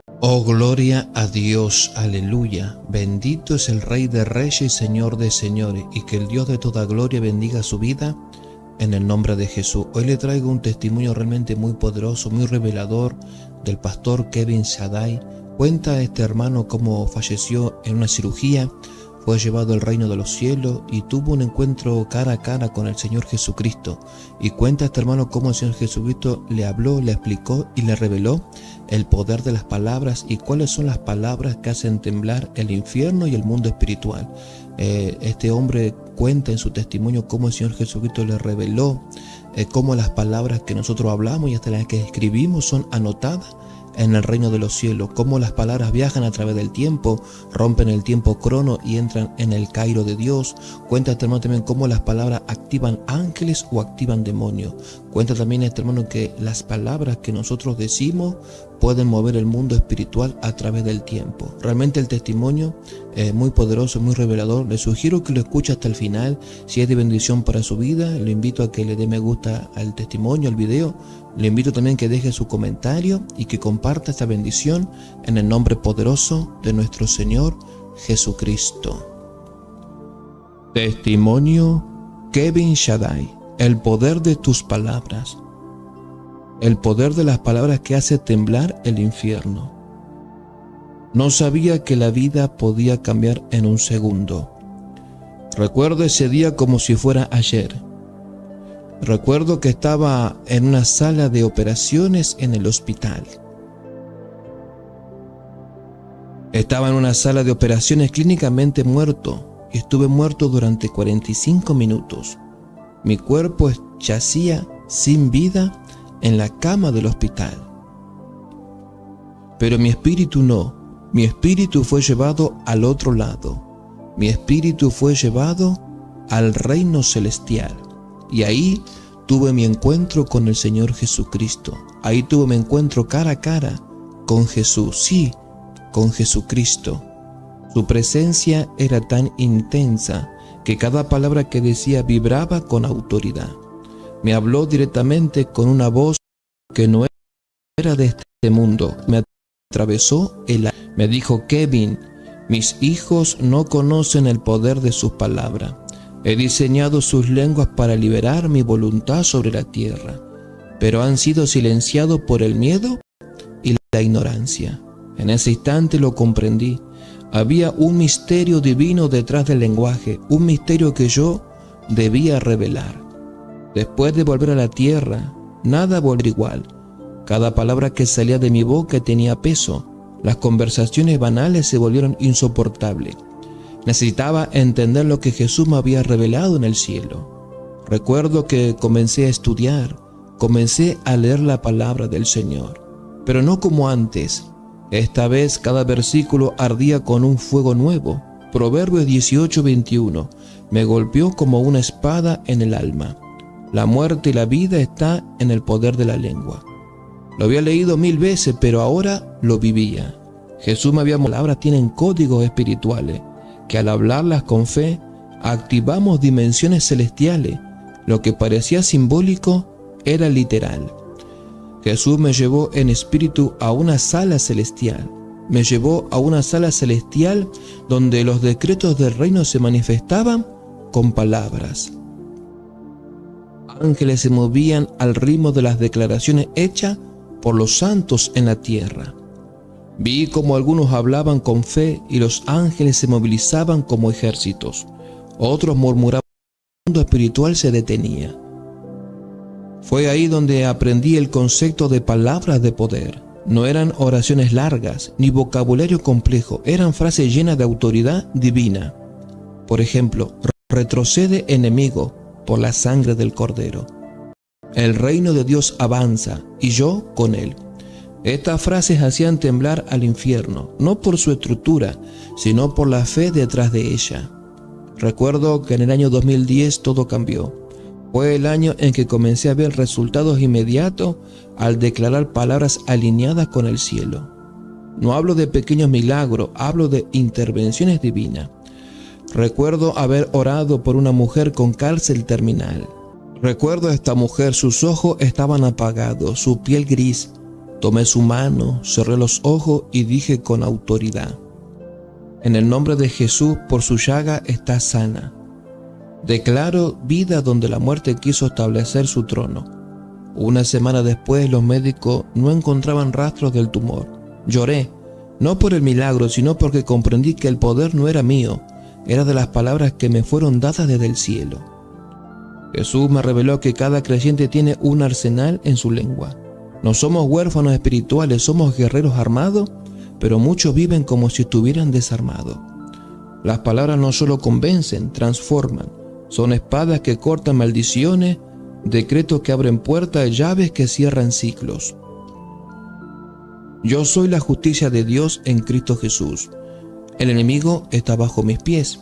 Oh, gloria a Dios, aleluya. Bendito es el Rey de Reyes y Señor de Señores, y que el Dios de toda gloria bendiga su vida en el nombre de Jesús. Hoy le traigo un testimonio realmente muy poderoso, muy revelador del pastor Kevin Shaddai. Cuenta este hermano cómo falleció en una cirugía, fue llevado al reino de los cielos y tuvo un encuentro cara a cara con el Señor Jesucristo. Y cuenta este hermano cómo el Señor Jesucristo le habló, le explicó y le reveló el poder de las palabras y cuáles son las palabras que hacen temblar el infierno y el mundo espiritual. Este hombre cuenta en su testimonio cómo el Señor Jesucristo le reveló cómo las palabras que nosotros hablamos y hasta las que escribimos son anotadas en el reino de los cielos, cómo las palabras viajan a través del tiempo, rompen el tiempo crono y entran en el Cairo de Dios. Cuenta este hermano también cómo las palabras activan ángeles o activan demonios. Cuenta también este hermano que las palabras que nosotros decimos pueden mover el mundo espiritual a través del tiempo. Realmente el testimonio es muy poderoso, muy revelador. Le sugiero que lo escuche hasta el final. Si es de bendición para su vida, le invito a que le dé me gusta al testimonio, al video. Le invito también que deje su comentario y que comparta esta bendición en el nombre poderoso de nuestro Señor Jesucristo. Testimonio Kevin Shaddai. El poder de tus palabras. El poder de las palabras que hace temblar el infierno. No sabía que la vida podía cambiar en un segundo. Recuerdo ese día como si fuera ayer. Recuerdo que estaba en una sala de operaciones en el hospital. Estaba en una sala de operaciones clínicamente muerto y estuve muerto durante 45 minutos. Mi cuerpo yacía sin vida en la cama del hospital. Pero mi espíritu no. Mi espíritu fue llevado al otro lado. Mi espíritu fue llevado al reino celestial. Y ahí tuve mi encuentro con el Señor Jesucristo. Ahí tuve mi encuentro cara a cara con Jesús. Sí, con Jesucristo. Su presencia era tan intensa que cada palabra que decía vibraba con autoridad. Me habló directamente con una voz que no era de este mundo. Me atravesó el aire. Me dijo: Kevin, mis hijos no conocen el poder de sus palabras. He diseñado sus lenguas para liberar mi voluntad sobre la tierra, pero han sido silenciados por el miedo y la ignorancia. En ese instante lo comprendí. Había un misterio divino detrás del lenguaje, un misterio que yo debía revelar. Después de volver a la tierra, nada volvió igual. Cada palabra que salía de mi boca tenía peso. Las conversaciones banales se volvieron insoportables. Necesitaba entender lo que Jesús me había revelado en el cielo. Recuerdo que comencé a estudiar, comencé a leer la palabra del Señor, pero no como antes. Esta vez cada versículo ardía con un fuego nuevo. Proverbios 18:21 me golpeó como una espada en el alma. La muerte y la vida está en el poder de la lengua. Lo había leído 1000 veces, pero ahora lo vivía. Jesús me había dicho: las palabras tienen códigos espirituales, que al hablarlas con fe, activamos dimensiones celestiales. Lo que parecía simbólico era literal. Jesús me llevó en espíritu a una sala celestial. Me llevó a una sala celestial donde los decretos del reino se manifestaban con palabras. Ángeles se movían al ritmo de las declaraciones hechas por los santos en la tierra. Vi como algunos hablaban con fe y los ángeles se movilizaban como ejércitos. Otros murmuraban y el mundo espiritual se detenía. Fue ahí donde aprendí el concepto de palabras de poder. No eran oraciones largas ni vocabulario complejo, eran frases llenas de autoridad divina. Por ejemplo: retrocede, enemigo, por la sangre del Cordero. El reino de Dios avanza y yo con él. Estas frases hacían temblar al infierno, no por su estructura, sino por la fe detrás de ella. Recuerdo que en el año 2010 todo cambió. Fue el año en que comencé a ver resultados inmediatos al declarar palabras alineadas con el cielo. No hablo de pequeños milagros, hablo de intervenciones divinas. Recuerdo haber orado por una mujer con cáncer terminal. Recuerdo a esta mujer, sus ojos estaban apagados, su piel gris. Tomé su mano, cerré los ojos y dije con autoridad: en el nombre de Jesús, por su llaga está sana. Declaro vida donde la muerte quiso establecer su trono. Una semana después, los médicos no encontraban rastros del tumor. Lloré, no por el milagro, sino porque comprendí que el poder no era mío, era de las palabras que me fueron dadas desde el cielo. Jesús me reveló que cada creyente tiene un arsenal en su lengua. No somos huérfanos espirituales, somos guerreros armados, pero muchos viven como si estuvieran desarmados. Las palabras no solo convencen, transforman. Son espadas que cortan maldiciones, decretos que abren puertas, llaves que cierran ciclos. Yo soy la justicia de Dios en Cristo Jesús. El enemigo está bajo mis pies.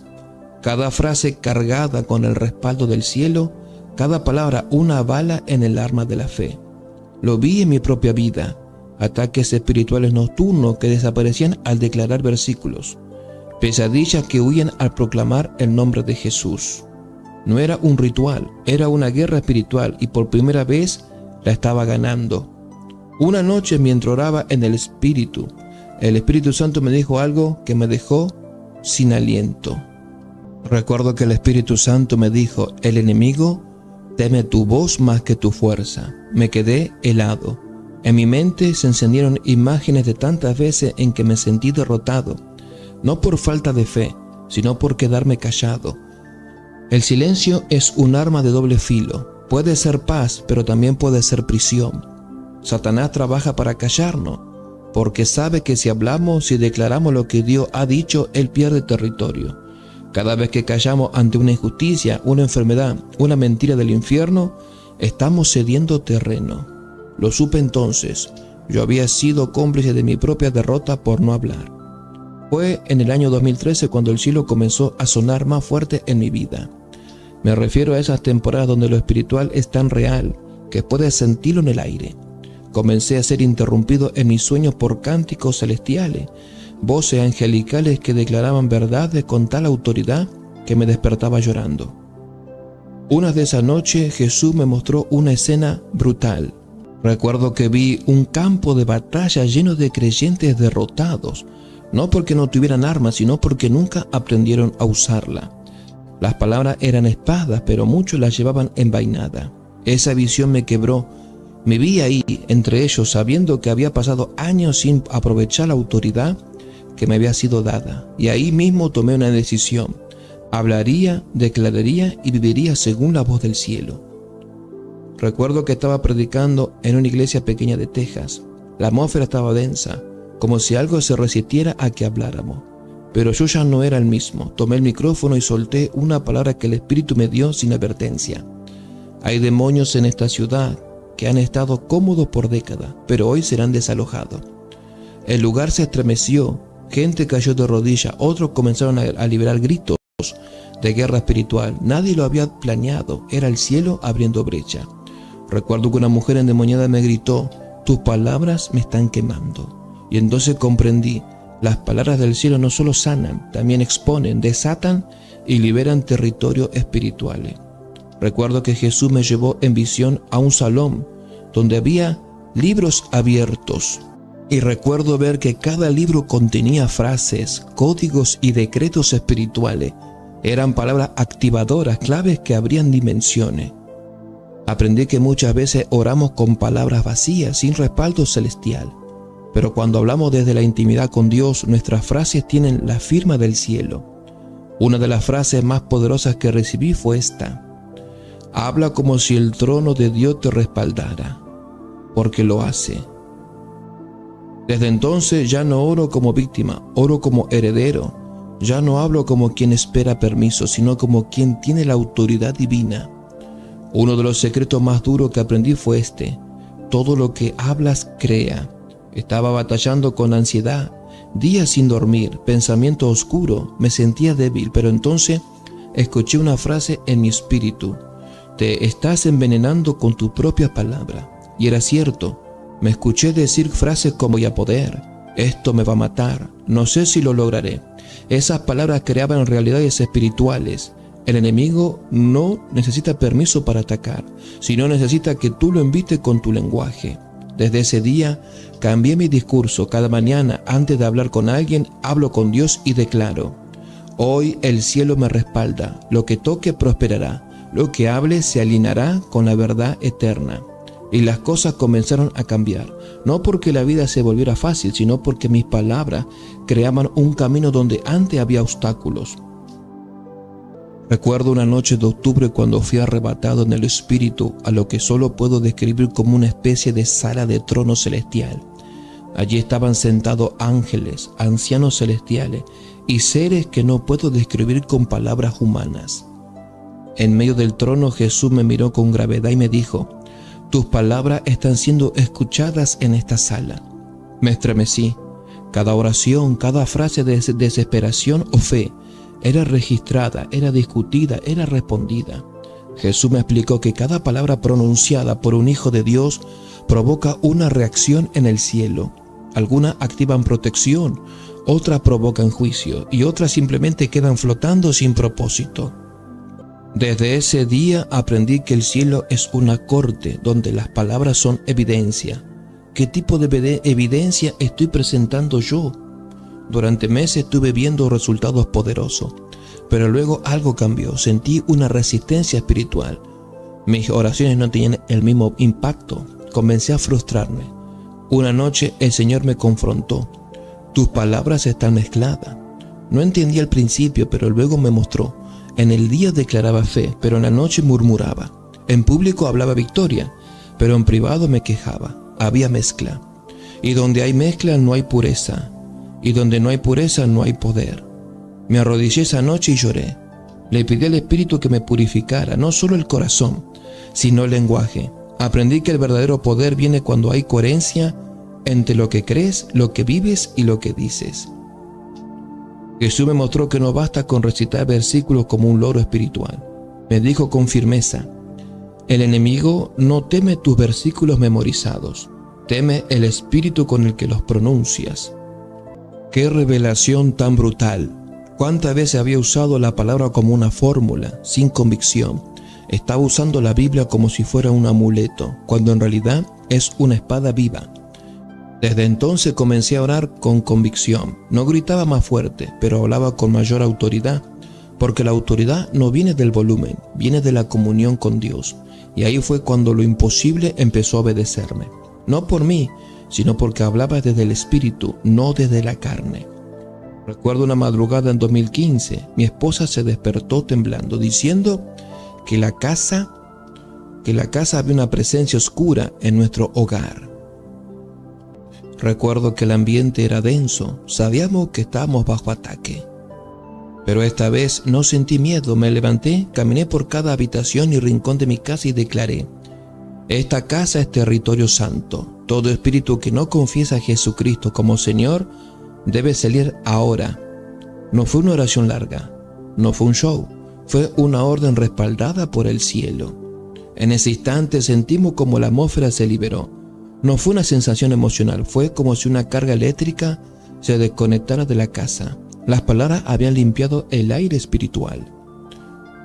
Cada frase cargada con el respaldo del cielo, cada palabra una bala en el arma de la fe. Lo vi en mi propia vida, ataques espirituales nocturnos que desaparecían al declarar versículos, pesadillas que huían al proclamar el nombre de Jesús. No era un ritual, era una guerra espiritual y por primera vez la estaba ganando. Una noche mientras oraba en el Espíritu Santo me dijo algo que me dejó sin aliento. Recuerdo que el Espíritu Santo me dijo: el enemigo teme tu voz más que tu fuerza. Me quedé helado. En mi mente se encendieron imágenes de tantas veces en que me sentí derrotado, no por falta de fe, sino por quedarme callado. El silencio es un arma de doble filo. Puede ser paz, pero también puede ser prisión. Satanás trabaja para callarnos, porque sabe que si hablamos, si declaramos lo que Dios ha dicho, él pierde territorio. Cada vez que callamos ante una injusticia, una enfermedad, una mentira del infierno, estamos cediendo terreno. Lo supe entonces. Yo había sido cómplice de mi propia derrota por no hablar. Fue en el año 2013 cuando el cielo comenzó a sonar más fuerte en mi vida. Me refiero a esas temporadas donde lo espiritual es tan real que puedes sentirlo en el aire. Comencé a ser interrumpido en mis sueños por cánticos celestiales, voces angelicales que declaraban verdades con tal autoridad que me despertaba llorando. Una de esas noches Jesús me mostró una escena brutal. Recuerdo que vi un campo de batalla lleno de creyentes derrotados, no porque no tuvieran armas, sino porque nunca aprendieron a usarla. Las palabras eran espadas, pero muchos las llevaban envainadas. Esa visión me quebró. Me vi ahí, entre ellos, sabiendo que había pasado años sin aprovechar la autoridad que me había sido dada. Y ahí mismo tomé una decisión. Hablaría, declararía y viviría según la voz del cielo. Recuerdo que estaba predicando en una iglesia pequeña de Texas. La atmósfera estaba densa, como si algo se resistiera a que habláramos. Pero yo ya no era el mismo. Tomé el micrófono y solté una palabra que el Espíritu me dio sin advertencia. Hay demonios en esta ciudad que han estado cómodos por décadas, pero hoy serán desalojados. El lugar se estremeció, gente cayó de rodillas, otros comenzaron a liberar gritos de guerra espiritual. Nadie lo había planeado, era el cielo abriendo brecha. Recuerdo que una mujer endemoniada me gritó: tus palabras me están quemando. Y entonces comprendí, las palabras del cielo no solo sanan, también exponen, desatan y liberan territorios espirituales. Recuerdo que Jesús me llevó en visión a un salón donde había libros abiertos. Y recuerdo ver que cada libro contenía frases, códigos y decretos espirituales. Eran palabras activadoras, claves que abrían dimensiones. Aprendí que muchas veces oramos con palabras vacías, sin respaldo celestial. Pero cuando hablamos desde la intimidad con Dios, nuestras frases tienen la firma del cielo. Una de las frases más poderosas que recibí fue esta: habla como si el trono de Dios te respaldara, porque lo hace. Desde entonces ya no oro como víctima, oro como heredero. Ya no hablo como quien espera permiso, sino como quien tiene la autoridad divina. Uno de los secretos más duros que aprendí fue este: todo lo que hablas, crea. Estaba batallando con ansiedad, días sin dormir, pensamiento oscuro, me sentía débil, pero entonces escuché una frase en mi espíritu: te estás envenenando con tu propia palabra. Y era cierto, me escuché decir frases como voy a poder, esto me va a matar, no sé si lo lograré. Esas palabras creaban realidades espirituales. El enemigo no necesita permiso para atacar, sino necesita que tú lo invites con tu lenguaje. Desde ese día cambié mi discurso. Cada mañana, antes de hablar con alguien, hablo con Dios y declaro: hoy el cielo me respalda, lo que toque prosperará, lo que hable se alineará con la verdad eterna. Y las cosas comenzaron a cambiar, no porque la vida se volviera fácil, sino porque mis palabras creaban un camino donde antes había obstáculos. Recuerdo una noche de octubre cuando fui arrebatado en el espíritu a lo que solo puedo describir como una especie de sala de trono celestial. Allí estaban sentados ángeles, ancianos celestiales y seres que no puedo describir con palabras humanas. En medio del trono Jesús me miró con gravedad y me dijo: tus palabras están siendo escuchadas en esta sala. Me estremecí. Cada oración, cada frase de desesperación o fe era registrada, era discutida, era respondida. Jesús me explicó que cada palabra pronunciada por un hijo de Dios provoca una reacción en el cielo. Algunas activan protección, otras provocan juicio y otras simplemente quedan flotando sin propósito. Desde ese día aprendí que el cielo es una corte donde las palabras son evidencia. ¿Qué tipo de evidencia estoy presentando yo? Durante meses estuve viendo resultados poderosos, pero luego algo cambió. Sentí una resistencia espiritual. Mis oraciones no tenían el mismo impacto. Comencé a frustrarme. Una noche el Señor me confrontó. Tus palabras están mezcladas. No entendí al principio, pero luego me mostró. En el día declaraba fe, pero en la noche murmuraba. En público hablaba victoria, pero en privado me quejaba. Había mezcla. Y donde hay mezcla no hay pureza. Y donde no hay pureza no hay poder. Me arrodillé esa noche y lloré. Le pedí al Espíritu que me purificara, no solo el corazón, sino el lenguaje. Aprendí que el verdadero poder viene cuando hay coherencia entre lo que crees, lo que vives y lo que dices. Jesús me mostró que no basta con recitar versículos como un loro espiritual. Me dijo con firmeza: el enemigo no teme tus versículos memorizados, teme el espíritu con el que los pronuncias. ¡Qué revelación tan brutal! ¿Cuántas veces había usado la palabra como una fórmula, sin convicción? Estaba usando la Biblia como si fuera un amuleto, cuando en realidad es una espada viva. Desde entonces comencé a orar con convicción. No gritaba más fuerte, pero hablaba con mayor autoridad, porque la autoridad no viene del volumen, viene de la comunión con Dios. Y ahí fue cuando lo imposible empezó a obedecerme. No por mí, sino porque hablaba desde el Espíritu, no desde la carne. Recuerdo una madrugada en 2015, mi esposa se despertó temblando, diciendo que la casa había una presencia oscura en nuestro hogar. Recuerdo que el ambiente era denso, sabíamos que estábamos bajo ataque. Pero esta vez no sentí miedo, me levanté, caminé por cada habitación y rincón de mi casa y declaré: esta casa es territorio santo. Todo espíritu que no confiesa a Jesucristo como Señor debe salir ahora. No fue una oración larga, no fue un show, fue una orden respaldada por el cielo. En ese instante sentimos como la atmósfera se liberó. No fue una sensación emocional, fue como si una carga eléctrica se desconectara de la casa. Las palabras habían limpiado el aire espiritual.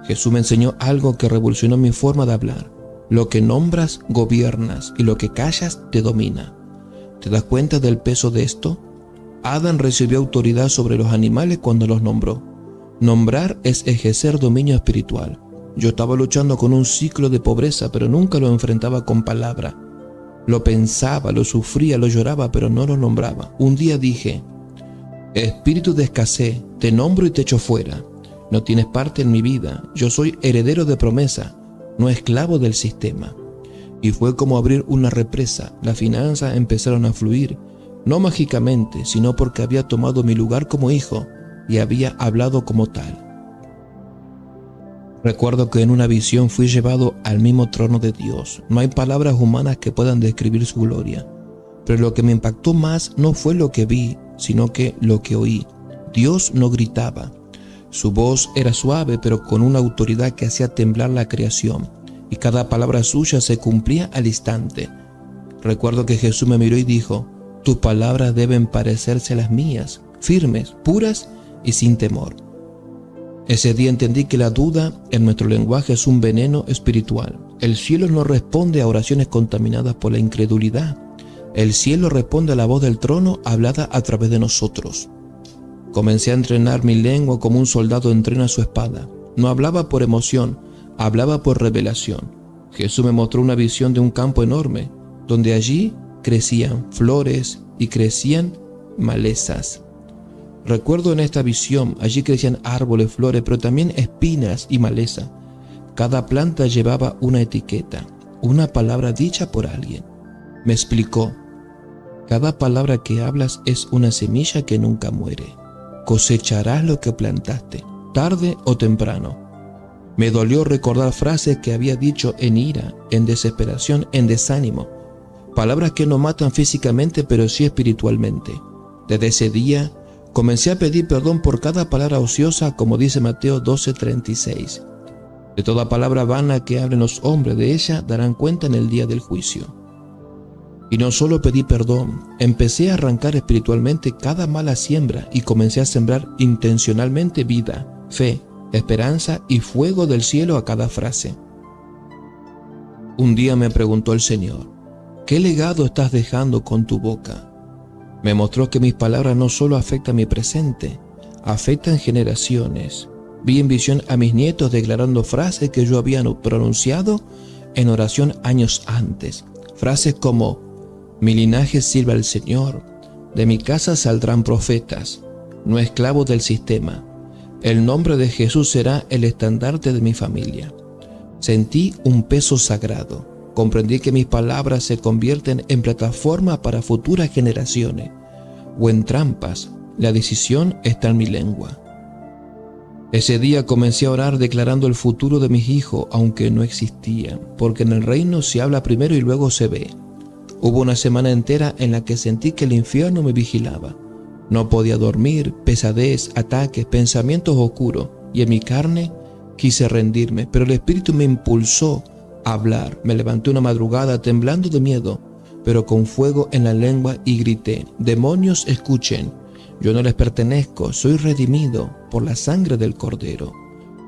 Jesús me enseñó algo que revolucionó mi forma de hablar. Lo que nombras, gobiernas, y lo que callas, te domina. ¿Te das cuenta del peso de esto? Adán recibió autoridad sobre los animales cuando los nombró. Nombrar es ejercer dominio espiritual. Yo estaba luchando con un ciclo de pobreza, pero nunca lo enfrentaba con palabra. Lo pensaba, lo sufría, lo lloraba, pero no lo nombraba. Un día dije: espíritu de escasez, te nombro y te echo fuera. No tienes parte en mi vida. Yo soy heredero de promesa, no esclavo del sistema. Y fue como abrir una represa. Las finanzas empezaron a fluir, no mágicamente, sino porque había tomado mi lugar como hijo y había hablado como tal. Recuerdo que en una visión fui llevado al mismo trono de Dios. No hay palabras humanas que puedan describir su gloria. Pero lo que me impactó más no fue lo que vi, sino que lo que oí. Dios no gritaba. Su voz era suave, pero con una autoridad que hacía temblar la creación. Y cada palabra suya se cumplía al instante. Recuerdo que Jesús me miró y dijo: tus palabras deben parecerse a las mías, firmes, puras y sin temor. Ese día entendí que la duda en nuestro lenguaje es un veneno espiritual. El cielo no responde a oraciones contaminadas por la incredulidad, El cielo responde a la voz del trono hablada a través de nosotros. Comencé a entrenar mi lengua como un soldado entrena su espada. No hablaba por emoción, hablaba por revelación. Jesús me mostró una visión de un campo enorme, donde allí crecían flores y crecían malezas. Recuerdo en esta visión, allí crecían árboles, flores, pero también espinas y maleza. Cada planta llevaba una etiqueta, una palabra dicha por alguien. Me explicó: cada palabra que hablas es una semilla que nunca muere. Cosecharás lo que plantaste, tarde o temprano. Me dolió recordar frases que había dicho en ira, en desesperación, en desánimo. Palabras que no matan físicamente, pero sí espiritualmente. Desde ese día, comencé a pedir perdón por cada palabra ociosa, como dice Mateo 12:36. De toda palabra vana que hablen los hombres, de ella darán cuenta en el día del juicio. Y no solo pedí perdón, empecé a arrancar espiritualmente cada mala siembra y comencé a sembrar intencionalmente vida, fe, esperanza y fuego del cielo a cada frase. Un día me preguntó el Señor: ¿qué legado estás dejando con tu boca? Me mostró que mis palabras no solo afectan mi presente, afectan generaciones. Vi en visión a mis nietos declarando frases que yo había pronunciado en oración años antes. Frases como: mi linaje sirve al Señor, de mi casa saldrán profetas, no esclavos del sistema. El nombre de Jesús será el estandarte de mi familia. Sentí un peso sagrado. Comprendí que mis palabras se convierten en plataforma para futuras generaciones, o en trampas. La decisión está en mi lengua. Ese día comencé a orar declarando el futuro de mis hijos, aunque no existían, porque en el reino se habla primero y luego se ve. Hubo una semana entera en la que sentí que el infierno me vigilaba. No podía dormir, pesadez, ataques, pensamientos oscuros, y en mi carne quise rendirme, pero el Espíritu me impulsó a hablar. Me levanté una madrugada temblando de miedo, pero con fuego en la lengua, y grité: demonios, escuchen, yo no les pertenezco, soy redimido por la sangre del Cordero.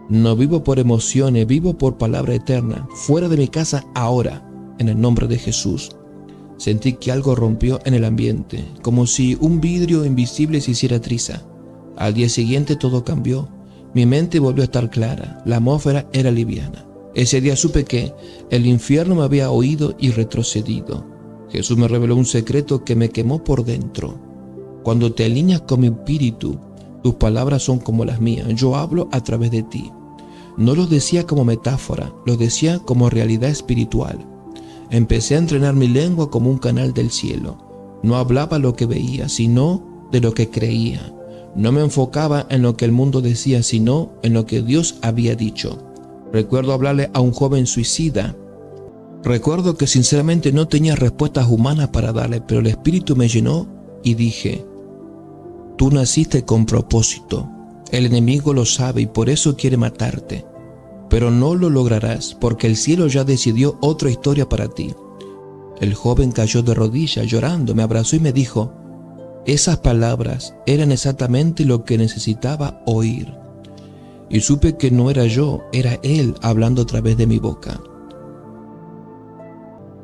No vivo por emociones, vivo por palabra eterna. Fuera de mi casa ahora, en el nombre de Jesús. Sentí que algo rompió en el ambiente, como si un vidrio invisible se hiciera triza. Al día siguiente todo cambió. Mi mente volvió a estar clara, la atmósfera era liviana. Ese día supe que el infierno me había oído y retrocedido. Jesús me reveló un secreto que me quemó por dentro. Cuando te alineas con mi espíritu, tus palabras son como las mías. Yo hablo a través de ti. No lo decía como metáfora, lo decía como realidad espiritual. Empecé a entrenar mi lengua como un canal del cielo. No hablaba lo que veía, sino de lo que creía. No me enfocaba en lo que el mundo decía, sino en lo que Dios había dicho. Recuerdo hablarle a un joven suicida. Recuerdo que sinceramente no tenía respuestas humanas para darle, pero el Espíritu me llenó y dije: tú naciste con propósito. El enemigo lo sabe y por eso quiere matarte. Pero no lo lograrás, porque el cielo ya decidió otra historia para ti. El joven cayó de rodillas llorando, me abrazó y me dijo: esas palabras eran exactamente lo que necesitaba oír. Y supe que no era yo, era Él hablando a través de mi boca.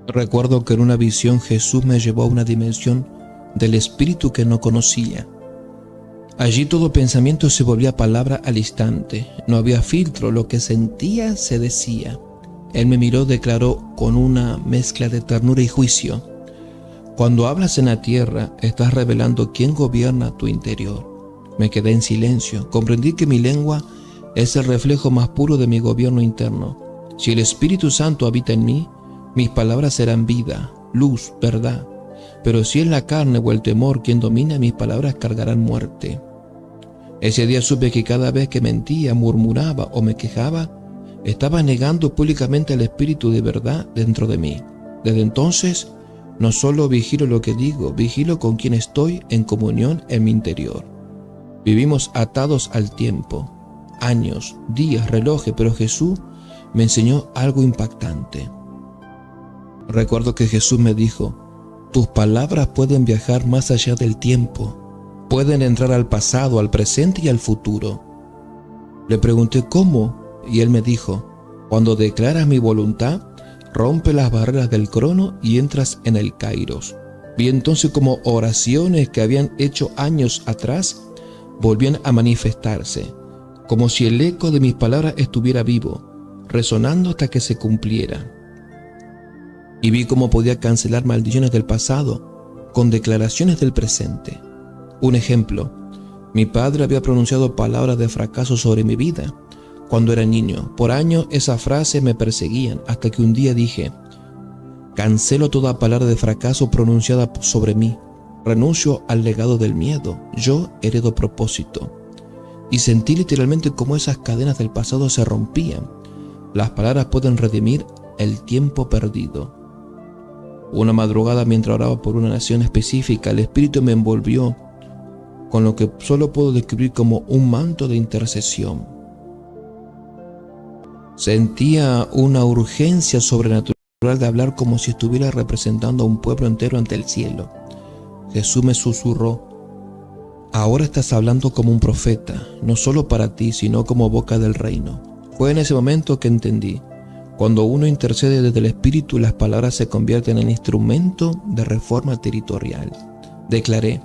Recuerdo que en una visión Jesús me llevó a una dimensión del Espíritu que no conocía. Allí todo pensamiento se volvía palabra al instante. No había filtro, lo que sentía se decía. Él me miró, declaró con una mezcla de ternura y juicio: cuando hablas en la tierra, estás revelando quién gobierna tu interior. Me quedé en silencio. Comprendí que mi lengua es el reflejo más puro de mi gobierno interno. Si el Espíritu Santo habita en mí, mis palabras serán vida, luz, verdad. Pero si es la carne o el temor quien domina, mis palabras cargarán muerte. Ese día supe que cada vez que mentía, murmuraba o me quejaba, estaba negando públicamente al Espíritu de verdad dentro de mí. Desde entonces, no solo vigilo lo que digo, vigilo con quien estoy en comunión en mi interior. Vivimos atados al tiempo, años, días, relojes, pero Jesús me enseñó algo impactante. Recuerdo que Jesús me dijo: tus palabras pueden viajar más allá del tiempo. Pueden entrar al pasado, al presente y al futuro. Le pregunté cómo, y él me dijo: cuando declaras mi voluntad, rompe las barreras del crono y entras en el kairos. Vi entonces como oraciones que habían hecho años atrás volvían a manifestarse, como si el eco de mis palabras estuviera vivo, resonando hasta que se cumpliera. Y vi cómo podía cancelar maldiciones del pasado con declaraciones del presente. Un ejemplo: mi padre había pronunciado palabras de fracaso sobre mi vida cuando era niño. Por años esas frases me perseguían, hasta que un día dije: cancelo toda palabra de fracaso pronunciada sobre mí. Renuncio al legado del miedo. Yo heredo propósito. Y sentí literalmente cómo esas cadenas del pasado se rompían. Las palabras pueden redimir el tiempo perdido. Una madrugada, mientras oraba por una nación específica, el Espíritu me envolvió con lo que solo puedo describir como un manto de intercesión. Sentía una urgencia sobrenatural de hablar como si estuviera representando a un pueblo entero ante el cielo. Jesús me susurró: ahora estás hablando como un profeta, no solo para ti, sino como boca del reino. Fue en ese momento que entendí: cuando uno intercede desde el Espíritu, las palabras se convierten en instrumento de reforma territorial. Declaré: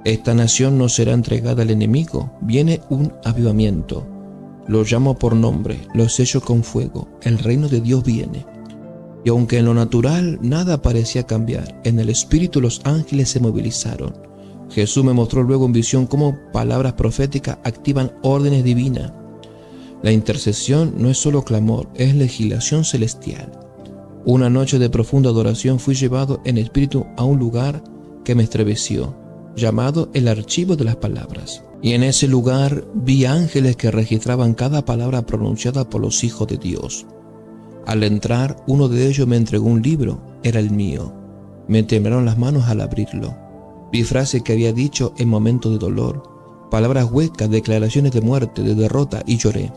esta nación no será entregada al enemigo. Viene un avivamiento. Lo llamo por nombre, lo sello con fuego. El reino de Dios viene. Y aunque en lo natural nada parecía cambiar, en el Espíritu los ángeles se movilizaron. Jesús me mostró luego en visión cómo palabras proféticas activan órdenes divinas. La intercesión no es solo clamor, es legislación celestial. Una noche de profunda adoración fui llevado en espíritu a un lugar que me estremeció, llamado el archivo de las palabras. Y en ese lugar vi ángeles que registraban cada palabra pronunciada por los hijos de Dios. Al entrar, uno de ellos me entregó un libro. Era el mío. Me temblaron las manos al abrirlo. Vi frases que había dicho en momentos de dolor, palabras huecas, declaraciones de muerte, de derrota, y lloré.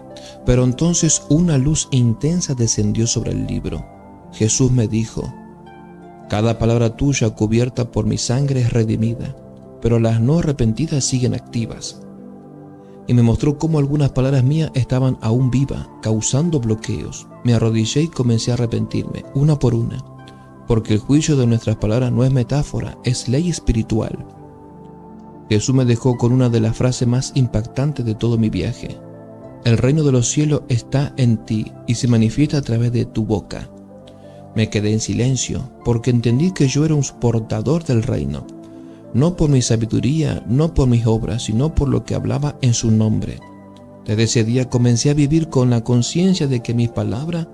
Pero entonces una luz intensa descendió sobre el libro. Jesús me dijo: cada palabra tuya cubierta por mi sangre es redimida, pero las no arrepentidas siguen activas. Y me mostró cómo algunas palabras mías estaban aún vivas, causando bloqueos. Me arrodillé y comencé a arrepentirme, una por una, porque el juicio de nuestras palabras no es metáfora, es ley espiritual. Jesús me dejó con una de las frases más impactantes de todo mi viaje: el reino de los cielos está en ti y se manifiesta a través de tu boca. Me quedé en silencio, porque entendí que yo era un portador del reino, no por mi sabiduría, no por mis obras, sino por lo que hablaba en su nombre. Desde ese día comencé a vivir con la conciencia de que mis palabras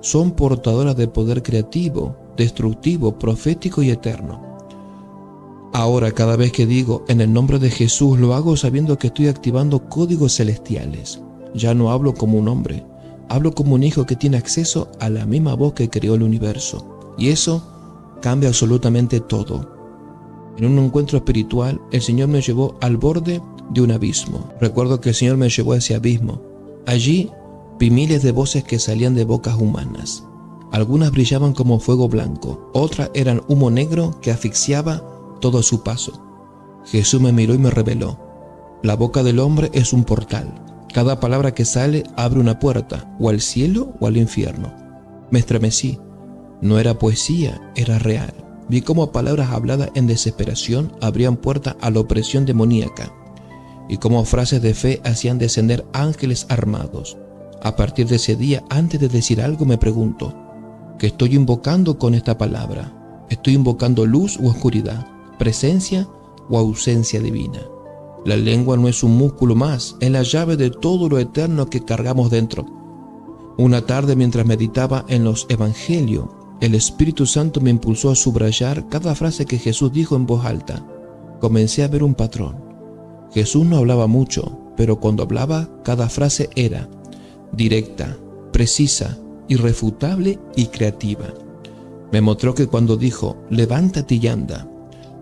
son portadoras de poder creativo, destructivo, profético y eterno. Ahora, cada vez que digo en el nombre de Jesús, lo hago sabiendo que estoy activando códigos celestiales. Ya no hablo como un hombre, hablo como un hijo que tiene acceso a la misma voz que creó el universo. Y eso cambia absolutamente todo. En un encuentro espiritual, el Señor me llevó al borde de un abismo. Recuerdo que el Señor me llevó a ese abismo. Allí vi miles de voces que salían de bocas humanas. Algunas brillaban como fuego blanco, otras eran humo negro que asfixiaba todo a su paso. Jesús me miró y me reveló: la boca del hombre es un portal. Cada palabra que sale abre una puerta, o al cielo o al infierno. Me estremecí. No era poesía, era real. Vi cómo palabras habladas en desesperación abrían puertas a la opresión demoníaca, y cómo frases de fe hacían descender ángeles armados. A partir de ese día, antes de decir algo, me pregunto: ¿qué estoy invocando con esta palabra? ¿Estoy invocando luz o oscuridad, presencia o ausencia divina? La lengua no es un músculo más, es la llave de todo lo eterno que cargamos dentro. Una tarde, mientras meditaba en los evangelios, el Espíritu Santo me impulsó a subrayar cada frase que Jesús dijo en voz alta. Comencé a ver un patrón. Jesús no hablaba mucho, pero cuando hablaba, cada frase era directa, precisa, irrefutable y creativa. Me mostró que cuando dijo: levántate y anda,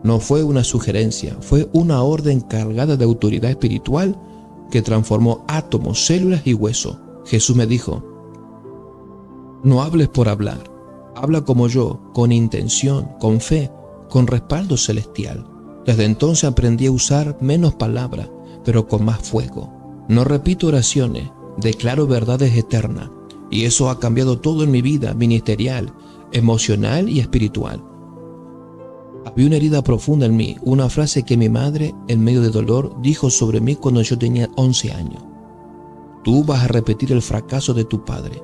no fue una sugerencia, fue una orden cargada de autoridad espiritual que transformó átomos, células y hueso. Jesús me dijo: no hables por hablar. Habla como yo, con intención, con fe, con respaldo celestial. Desde entonces aprendí a usar menos palabras, pero con más fuego. No repito oraciones, declaro verdades eternas. Y eso ha cambiado todo en mi vida ministerial, emocional y espiritual. Había una herida profunda en mí, una frase que mi madre, en medio de dolor, dijo sobre mí cuando yo tenía 11 años. Tú vas a repetir el fracaso de tu padre.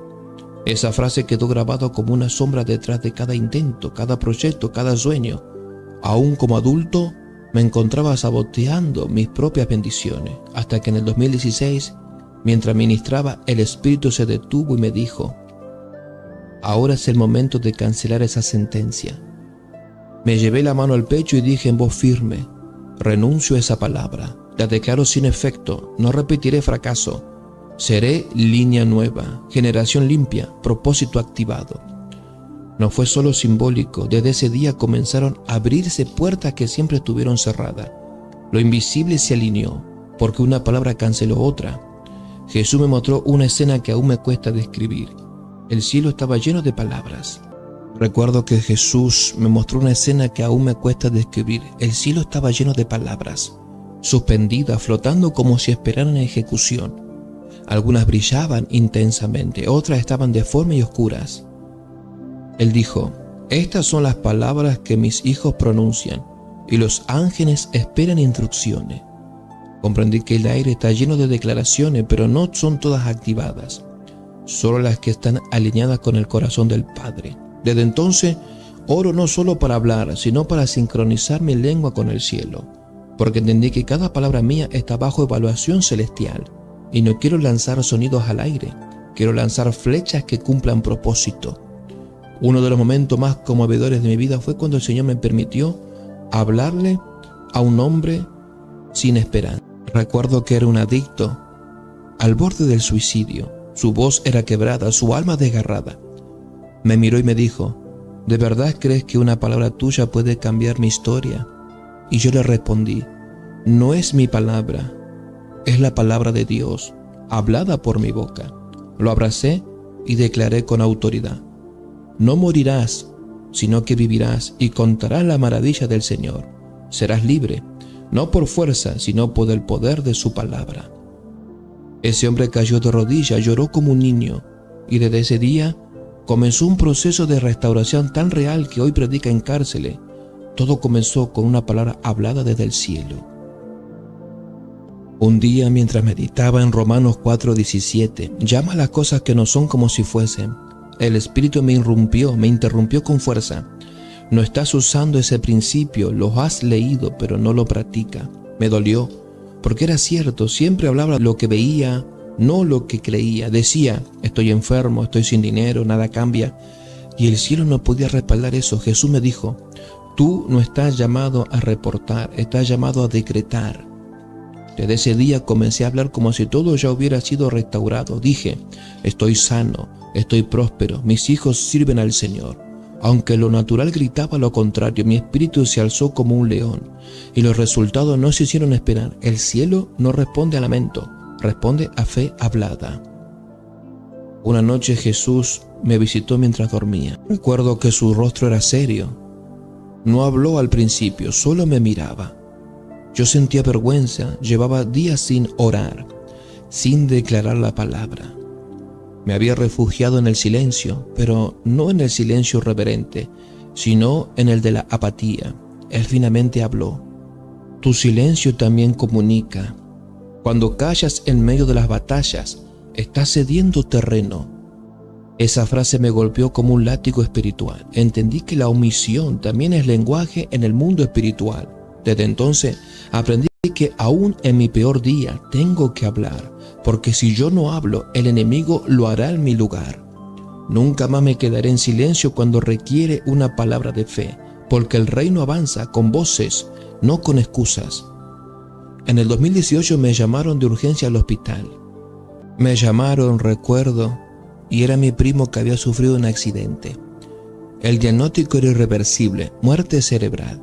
Esa frase quedó grabada como una sombra detrás de cada intento, cada proyecto, cada sueño. Aún como adulto, me encontraba saboteando mis propias bendiciones, hasta que en el 2016, mientras ministraba, el Espíritu se detuvo y me dijo: ahora es el momento de cancelar esa sentencia. Me llevé la mano al pecho y dije en voz firme: renuncio a esa palabra, la declaro sin efecto, no repetiré fracaso. Seré línea nueva, generación limpia, propósito activado. No fue solo simbólico, desde ese día comenzaron a abrirse puertas que siempre estuvieron cerradas. Lo invisible se alineó, porque una palabra canceló otra. Jesús me mostró una escena que aún me cuesta describir. El cielo estaba lleno de palabras. Recuerdo que Jesús me mostró una escena que aún me cuesta describir. El cielo estaba lleno de palabras, suspendidas, flotando como si esperaran ejecución. Algunas brillaban intensamente, otras estaban deformes y oscuras. Él dijo: estas son las palabras que mis hijos pronuncian, y los ángeles esperan instrucciones. Comprendí que el aire está lleno de declaraciones, pero no son todas activadas, solo las que están alineadas con el corazón del Padre. Desde entonces, oro no solo para hablar, sino para sincronizar mi lengua con el cielo, porque entendí que cada palabra mía está bajo evaluación celestial. Y no quiero lanzar sonidos al aire, quiero lanzar flechas que cumplan propósito. Uno de los momentos más conmovedores de mi vida fue cuando el Señor me permitió hablarle a un hombre sin esperanza. Recuerdo que era un adicto al borde del suicidio. Su voz era quebrada, su alma desgarrada. Me miró y me dijo: ¿de verdad crees que una palabra tuya puede cambiar mi historia? Y yo le respondí: no es mi palabra, es la palabra de Dios, hablada por mi boca. Lo abracé y declaré con autoridad: no morirás, sino que vivirás y contarás la maravilla del Señor. Serás libre, no por fuerza, sino por el poder de su palabra. Ese hombre cayó de rodillas, lloró como un niño, y desde ese día comenzó un proceso de restauración tan real que hoy predica en cárceles. Todo comenzó con una palabra hablada desde el cielo. Un día, mientras meditaba en Romanos 4:17, llama las cosas que no son como si fuesen, el Espíritu me interrumpió con fuerza. No estás usando ese principio, lo has leído, pero no lo practica. Me dolió, porque era cierto, siempre hablaba lo que veía, no lo que creía. Decía: estoy enfermo, estoy sin dinero, nada cambia. Y el cielo no podía respaldar eso. Jesús me dijo: tú no estás llamado a reportar, estás llamado a decretar. Desde ese día comencé a hablar como si todo ya hubiera sido restaurado. Dije: estoy sano, estoy próspero, mis hijos sirven al Señor. Aunque lo natural gritaba lo contrario, mi espíritu se alzó como un león, y los resultados no se hicieron esperar. El cielo no responde a lamento, responde a fe hablada. Una noche Jesús me visitó mientras dormía. Recuerdo que su rostro era serio. No habló al principio, solo me miraba. Yo sentía vergüenza, llevaba días sin orar, sin declarar la palabra. Me había refugiado en el silencio, pero no en el silencio reverente, sino en el de la apatía. Él finalmente habló: tu silencio también comunica. Cuando callas en medio de las batallas, estás cediendo terreno. Esa frase me golpeó como un látigo espiritual. Entendí que la omisión también es lenguaje en el mundo espiritual. Desde entonces aprendí que aún en mi peor día tengo que hablar, porque si yo no hablo, el enemigo lo hará en mi lugar. Nunca más me quedaré en silencio cuando requiere una palabra de fe, porque el reino avanza con voces, no con excusas. En el 2018 me llamaron de urgencia al hospital. Me llamaron, recuerdo, y era mi primo que había sufrido un accidente. El diagnóstico era irreversible, muerte cerebral.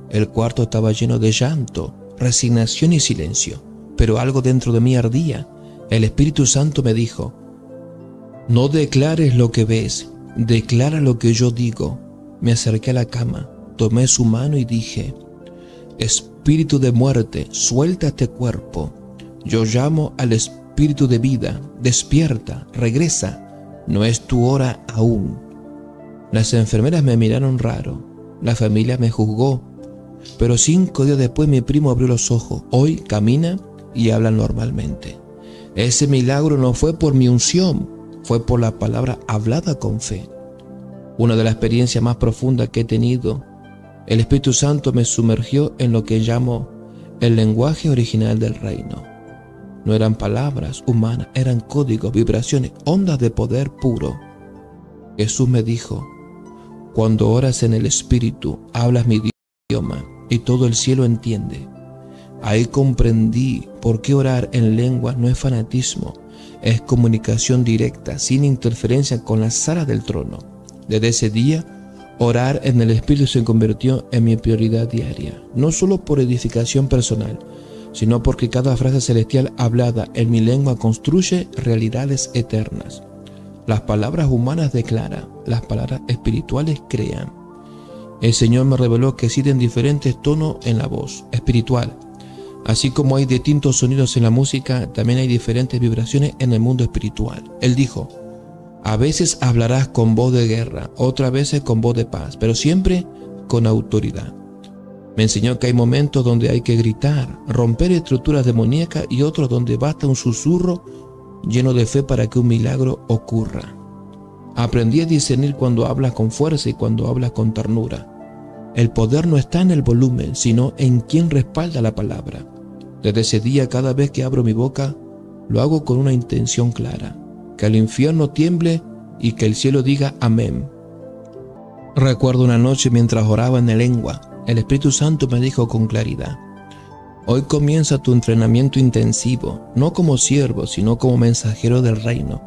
El cuarto estaba lleno de llanto, resignación y silencio, pero algo dentro de mí ardía. El Espíritu Santo me dijo: no declares lo que ves, declara lo que yo digo. Me acerqué a la cama, tomé su mano y dije: espíritu de muerte, suelta este cuerpo. Yo llamo al espíritu de vida, despierta, regresa, no es tu hora aún. Las enfermeras me miraron raro. la familia me juzgó, pero 5 días después mi primo abrió los ojos. Hoy camina y habla normalmente. Ese milagro no fue por mi unción, fue por la palabra hablada con fe. Una de las experiencias más profundas que he tenido, el Espíritu Santo me sumergió en lo que llamo el lenguaje original del reino. No eran palabras humanas, eran códigos, vibraciones, ondas de poder puro. Jesús me dijo: cuando oras en el Espíritu, hablas mi idioma y todo el cielo entiende. Ahí comprendí por qué orar en lenguas no es fanatismo, es comunicación directa, sin interferencia con la sala del trono. Desde ese día, orar en el Espíritu se convirtió en mi prioridad diaria, no solo por edificación personal, sino porque cada frase celestial hablada en mi lengua construye realidades eternas. Las palabras humanas declaran, las palabras espirituales crean. El Señor me reveló que existen diferentes tonos en la voz espiritual. Así como hay distintos sonidos en la música, también hay diferentes vibraciones en el mundo espiritual. Él dijo: a veces hablarás con voz de guerra, otras veces con voz de paz, pero siempre con autoridad. Me enseñó que hay momentos donde hay que gritar, romper estructuras demoníacas, y otros donde basta un susurro lleno de fe para que un milagro ocurra. Aprendí a discernir cuando hablas con fuerza y cuando hablas con ternura. El poder no está en el volumen, sino en quien respalda la palabra. Desde ese día, cada vez que abro mi boca, lo hago con una intención clara: que el infierno tiemble y que el cielo diga amén. Recuerdo una noche mientras oraba en lengua, el Espíritu Santo me dijo con claridad: hoy comienza tu entrenamiento intensivo, no como siervo, sino como mensajero del reino.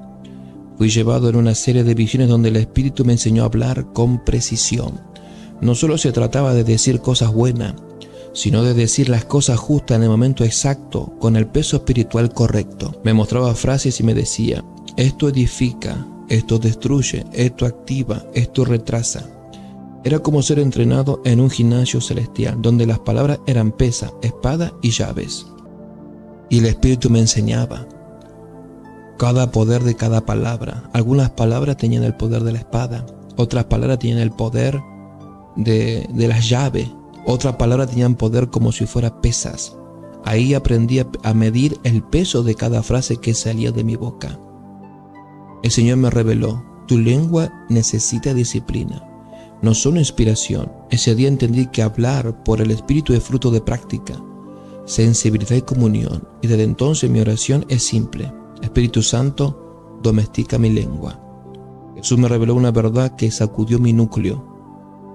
Fui llevado en una serie de visiones donde el Espíritu me enseñó a hablar con precisión. No solo se trataba de decir cosas buenas, sino de decir las cosas justas en el momento exacto, con el peso espiritual correcto. Me mostraba frases y me decía: esto edifica, esto destruye, esto activa, esto retrasa. Era como ser entrenado en un gimnasio celestial, donde las palabras eran pesa, espada y llaves. Y el Espíritu me enseñaba cada poder de cada palabra. Algunas palabras tenían el poder de la espada, otras palabras tenían el poder de las llaves, otras palabras tenían poder como si fueran pesas. Ahí aprendí a medir el peso de cada frase que salía de mi boca. El Señor me reveló: tu lengua necesita disciplina, no solo inspiración. Ese día entendí que hablar por el Espíritu es fruto de práctica, sensibilidad y comunión, y desde entonces mi oración es simple: Espíritu Santo, domestica mi lengua. Jesús me reveló una verdad que sacudió mi núcleo.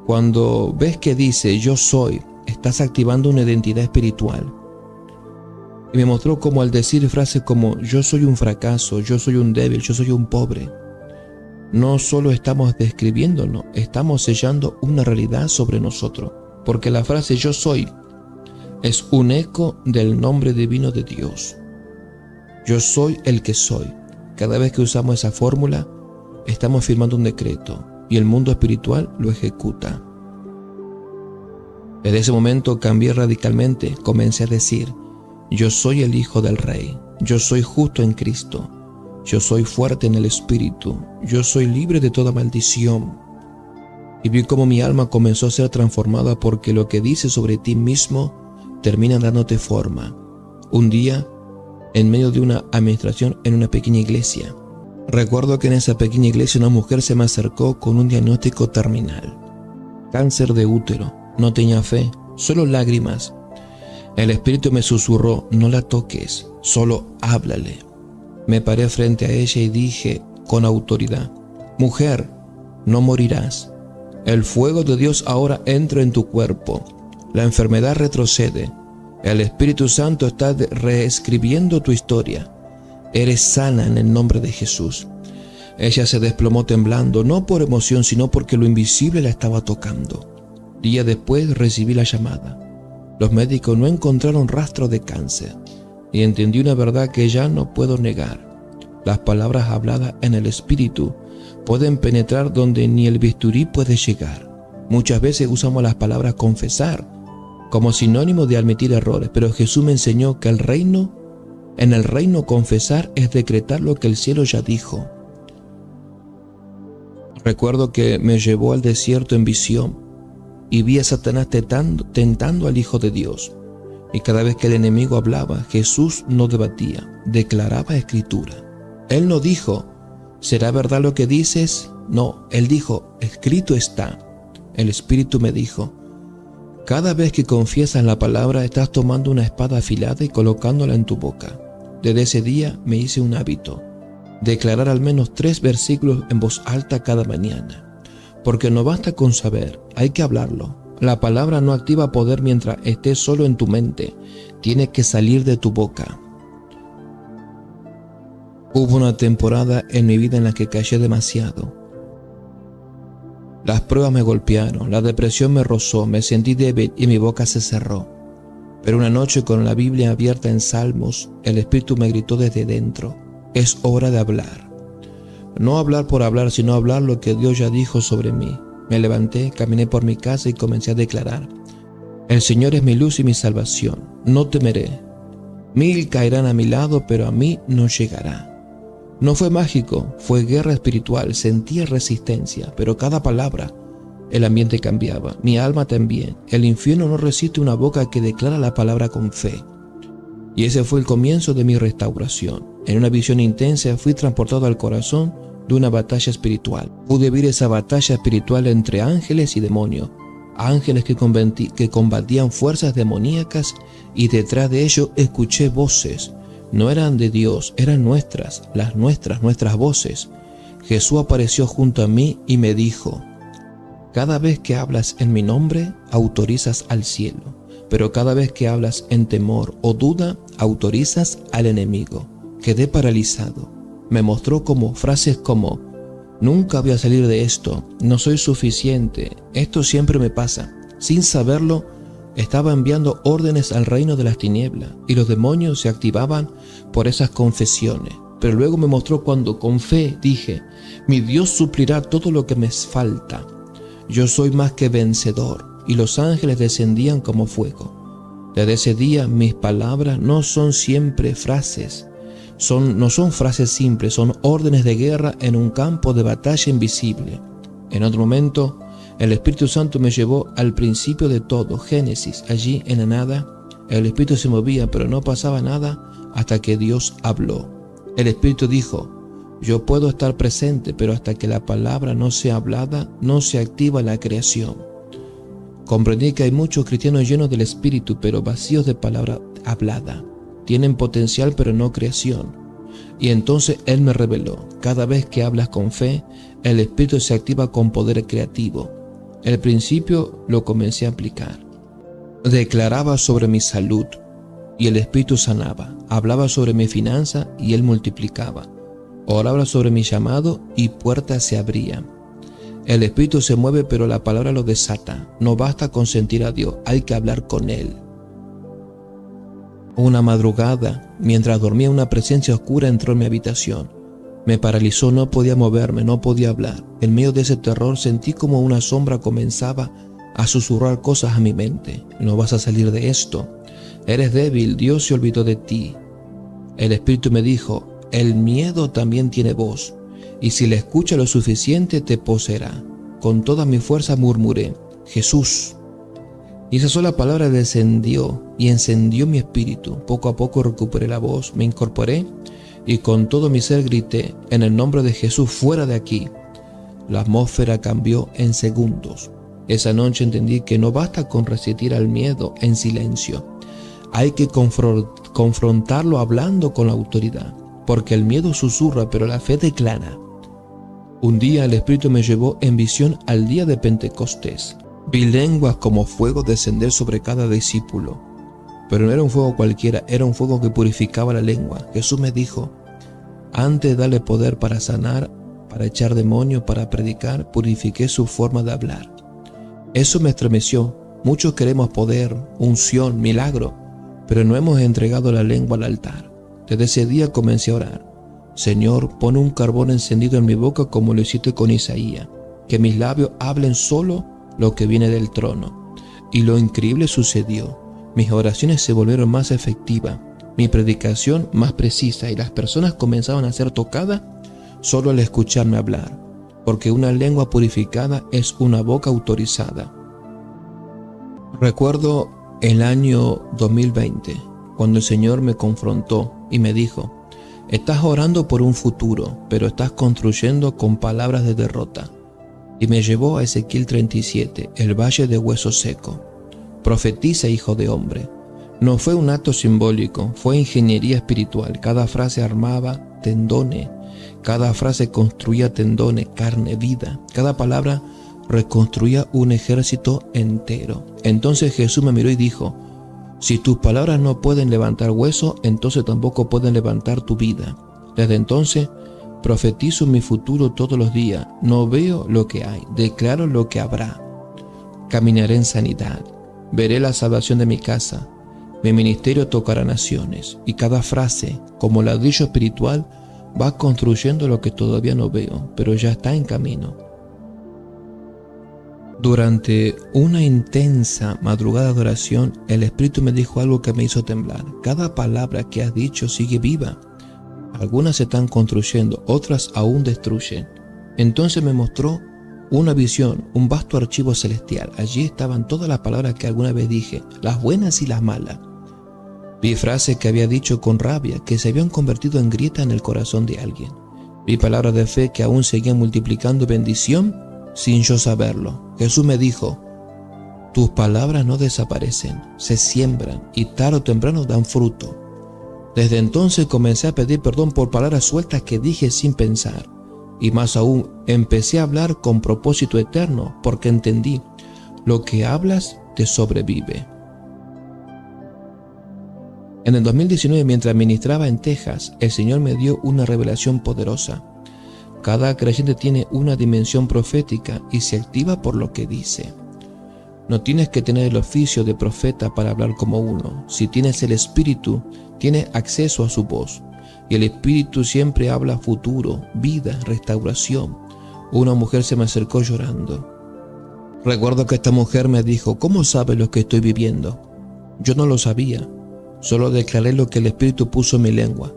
Cuando ves que dice yo soy, estás activando una identidad espiritual. Y me mostró cómo al decir frases como yo soy un fracaso, yo soy un débil, yo soy un pobre, no solo estamos describiéndonos, estamos sellando una realidad sobre nosotros. Porque la frase yo soy es un eco del nombre divino de Dios. Yo soy el que soy. Cada vez que usamos esa fórmula, estamos firmando un decreto y el mundo espiritual lo ejecuta. Desde ese momento cambié radicalmente. Comencé a decir: yo soy el Hijo del Rey, yo soy justo en Cristo, yo soy fuerte en el Espíritu, yo soy libre de toda maldición. Y vi cómo mi alma comenzó a ser transformada, porque lo que dices sobre ti mismo termina dándote forma. Un día, en medio de una administración en una pequeña iglesia, recuerdo que en esa pequeña iglesia una mujer se me acercó con un diagnóstico terminal: cáncer de útero. No tenía fe, solo lágrimas. El Espíritu me susurró: no la toques, solo háblale. Me paré frente a ella y dije con autoridad: mujer, no morirás. El fuego de Dios ahora entra en tu cuerpo. La enfermedad retrocede. El Espíritu Santo está reescribiendo tu historia. Eres sana en el nombre de Jesús. Ella se desplomó temblando, no por emoción, sino porque lo invisible la estaba tocando. Días después recibí la llamada. Los médicos no encontraron rastro de cáncer, y entendí una verdad que ya no puedo negar. Las palabras habladas en el Espíritu pueden penetrar donde ni el bisturí puede llegar. Muchas veces usamos las palabras confesar como sinónimo de admitir errores, pero Jesús me enseñó que en el reino confesar es decretar lo que el cielo ya dijo. Recuerdo que me llevó al desierto en visión. y vi a Satanás tentando al Hijo de Dios. Y cada vez que el enemigo hablaba, Jesús no debatía, declaraba escritura. Él no dijo, ¿será verdad lo que dices? No, él dijo, escrito está. El Espíritu me dijo, cada vez que confiesas la palabra estás tomando una espada afilada y colocándola en tu boca. Desde ese día me hice un hábito, declarar al menos 3 versículos en voz alta cada mañana. Porque no basta con saber, hay que hablarlo. La palabra no activa poder mientras esté solo en tu mente, tiene que salir de tu boca. Hubo una temporada en mi vida en la que callé demasiado. Las pruebas me golpearon, la depresión me rozó, me sentí débil y mi boca se cerró. Pero una noche con la Biblia abierta en Salmos, el Espíritu me gritó desde dentro, es hora de hablar. No hablar por hablar, sino hablar lo que Dios ya dijo sobre mí. Me levanté, caminé por mi casa y comencé a declarar, el Señor es mi luz y mi salvación, no temeré. 1000 caerán a mi lado, pero a mí no llegará. No fue mágico, fue guerra espiritual, sentía resistencia, pero cada palabra, el ambiente cambiaba, mi alma también. El infierno no resiste una boca que declara la palabra con fe. Y ese fue el comienzo de mi restauración. En una visión intensa fui transportado al corazón de una batalla espiritual. Pude ver esa batalla espiritual entre ángeles y demonios. Ángeles que combatían fuerzas demoníacas y detrás de ellos escuché voces. No eran de Dios, eran nuestras voces. Jesús apareció junto a mí y me dijo, cada vez que hablas en mi nombre, autorizas al cielo, pero cada vez que hablas en temor o duda, autorizas al enemigo. Quedé paralizado. Me mostró frases como, nunca voy a salir de esto, no soy suficiente, esto siempre me pasa. Sin saberlo, estaba enviando órdenes al reino de las tinieblas y los demonios se activaban por esas confesiones. Pero luego me mostró cuando con fe dije, mi Dios suplirá todo lo que me falta. Yo soy más que vencedor, y los ángeles descendían como fuego. Desde ese día mis palabras no son siempre frases, no son frases simples, son órdenes de guerra en un campo de batalla invisible. En otro momento, el Espíritu Santo me llevó al principio de todo, Génesis. Allí en la nada, el Espíritu se movía, pero no pasaba nada hasta que Dios habló. El Espíritu dijo, yo puedo estar presente, pero hasta que la palabra no sea hablada, no se activa la creación. Comprendí que hay muchos cristianos llenos del Espíritu, pero vacíos de palabra hablada. Tienen potencial, pero no creación. Y entonces Él me reveló, cada vez que hablas con fe, el Espíritu se activa con poder creativo. El principio lo comencé a aplicar. Declaraba sobre mi salud y el Espíritu sanaba. Hablaba sobre mi finanza y Él multiplicaba. Oraba sobre mi llamado y puertas se abrían. El Espíritu se mueve, pero la palabra lo desata. No basta con sentir a Dios, hay que hablar con Él. Una madrugada, mientras dormía, una presencia oscura entró en mi habitación. Me paralizó, no podía moverme, no podía hablar. En medio de ese terror sentí como una sombra comenzaba a susurrar cosas a mi mente. No vas a salir de esto. Eres débil, Dios se olvidó de ti. El Espíritu me dijo, el miedo también tiene voz, y si le escucha lo suficiente te poseerá. Con toda mi fuerza murmuré, Jesús. Y esa sola palabra descendió y encendió mi espíritu. Poco a poco recuperé la voz, me incorporé y con todo mi ser grité, en el nombre de Jesús, fuera de aquí. La atmósfera cambió en segundos. Esa noche entendí que no basta con resistir al miedo en silencio. Hay que confrontarlo hablando con la autoridad, porque el miedo susurra, pero la fe declara. Un día el Espíritu me llevó en visión al día de Pentecostés. Vi lenguas como fuego descender sobre cada discípulo. Pero no era un fuego cualquiera, era un fuego que purificaba la lengua. Jesús me dijo, antes de darle poder para sanar, para echar demonios, para predicar, purifiqué su forma de hablar. Eso me estremeció. Muchos queremos poder, unción, milagro, pero no hemos entregado la lengua al altar. Desde ese día comencé a orar. Señor, pon un carbón encendido en mi boca como lo hiciste con Isaías, que mis labios hablen solo lo que viene del trono. Y lo increíble sucedió. Mis oraciones se volvieron más efectivas, mi predicación más precisa, y las personas comenzaban a ser tocadas solo al escucharme hablar, porque una lengua purificada es una boca autorizada. Recuerdo el año 2020, cuando el Señor me confrontó y me dijo: estás orando por un futuro, pero estás construyendo con palabras de derrota. Y me llevó a Ezequiel 37, el valle de hueso seco. Profetiza, hijo de hombre. No fue un acto simbólico, fue ingeniería espiritual. Cada frase armaba tendones, cada frase construía tendones, carne, vida. Cada palabra reconstruía un ejército entero. Entonces Jesús me miró y dijo: si tus palabras no pueden levantar hueso, entonces tampoco pueden levantar tu vida. Desde entonces profetizo mi futuro todos los días. No veo lo que hay, declaro lo que habrá. Caminaré en sanidad, veré la salvación de mi casa. Mi ministerio tocará naciones, y cada frase, como ladrillo espiritual, va construyendo lo que todavía no veo, pero ya está en camino. Durante una intensa madrugada de oración, el Espíritu me dijo algo que me hizo temblar. Cada palabra que has dicho sigue viva. Algunas se están construyendo, otras aún destruyen. Entonces me mostró una visión, un vasto archivo celestial. Allí estaban todas las palabras que alguna vez dije, las buenas y las malas. Vi frases que había dicho con rabia, que se habían convertido en grieta en el corazón de alguien. Vi palabras de fe que aún seguían multiplicando bendición sin yo saberlo. Jesús me dijo: tus palabras no desaparecen, se siembran y tarde o temprano dan fruto. Desde entonces comencé a pedir perdón por palabras sueltas que dije sin pensar. Y más aún, empecé a hablar con propósito eterno, porque entendí: lo que hablas te sobrevive. En el 2019, mientras ministraba en Texas, el Señor me dio una revelación poderosa. Cada creyente tiene una dimensión profética y se activa por lo que dice. No tienes que tener el oficio de profeta para hablar como uno. Si tienes el Espíritu, tienes acceso a su voz. Y el Espíritu siempre habla futuro, vida, restauración. Una mujer se me acercó llorando. Recuerdo que esta mujer me dijo: ¿cómo sabes lo que estoy viviendo? Yo no lo sabía, solo declaré lo que el Espíritu puso en mi lengua.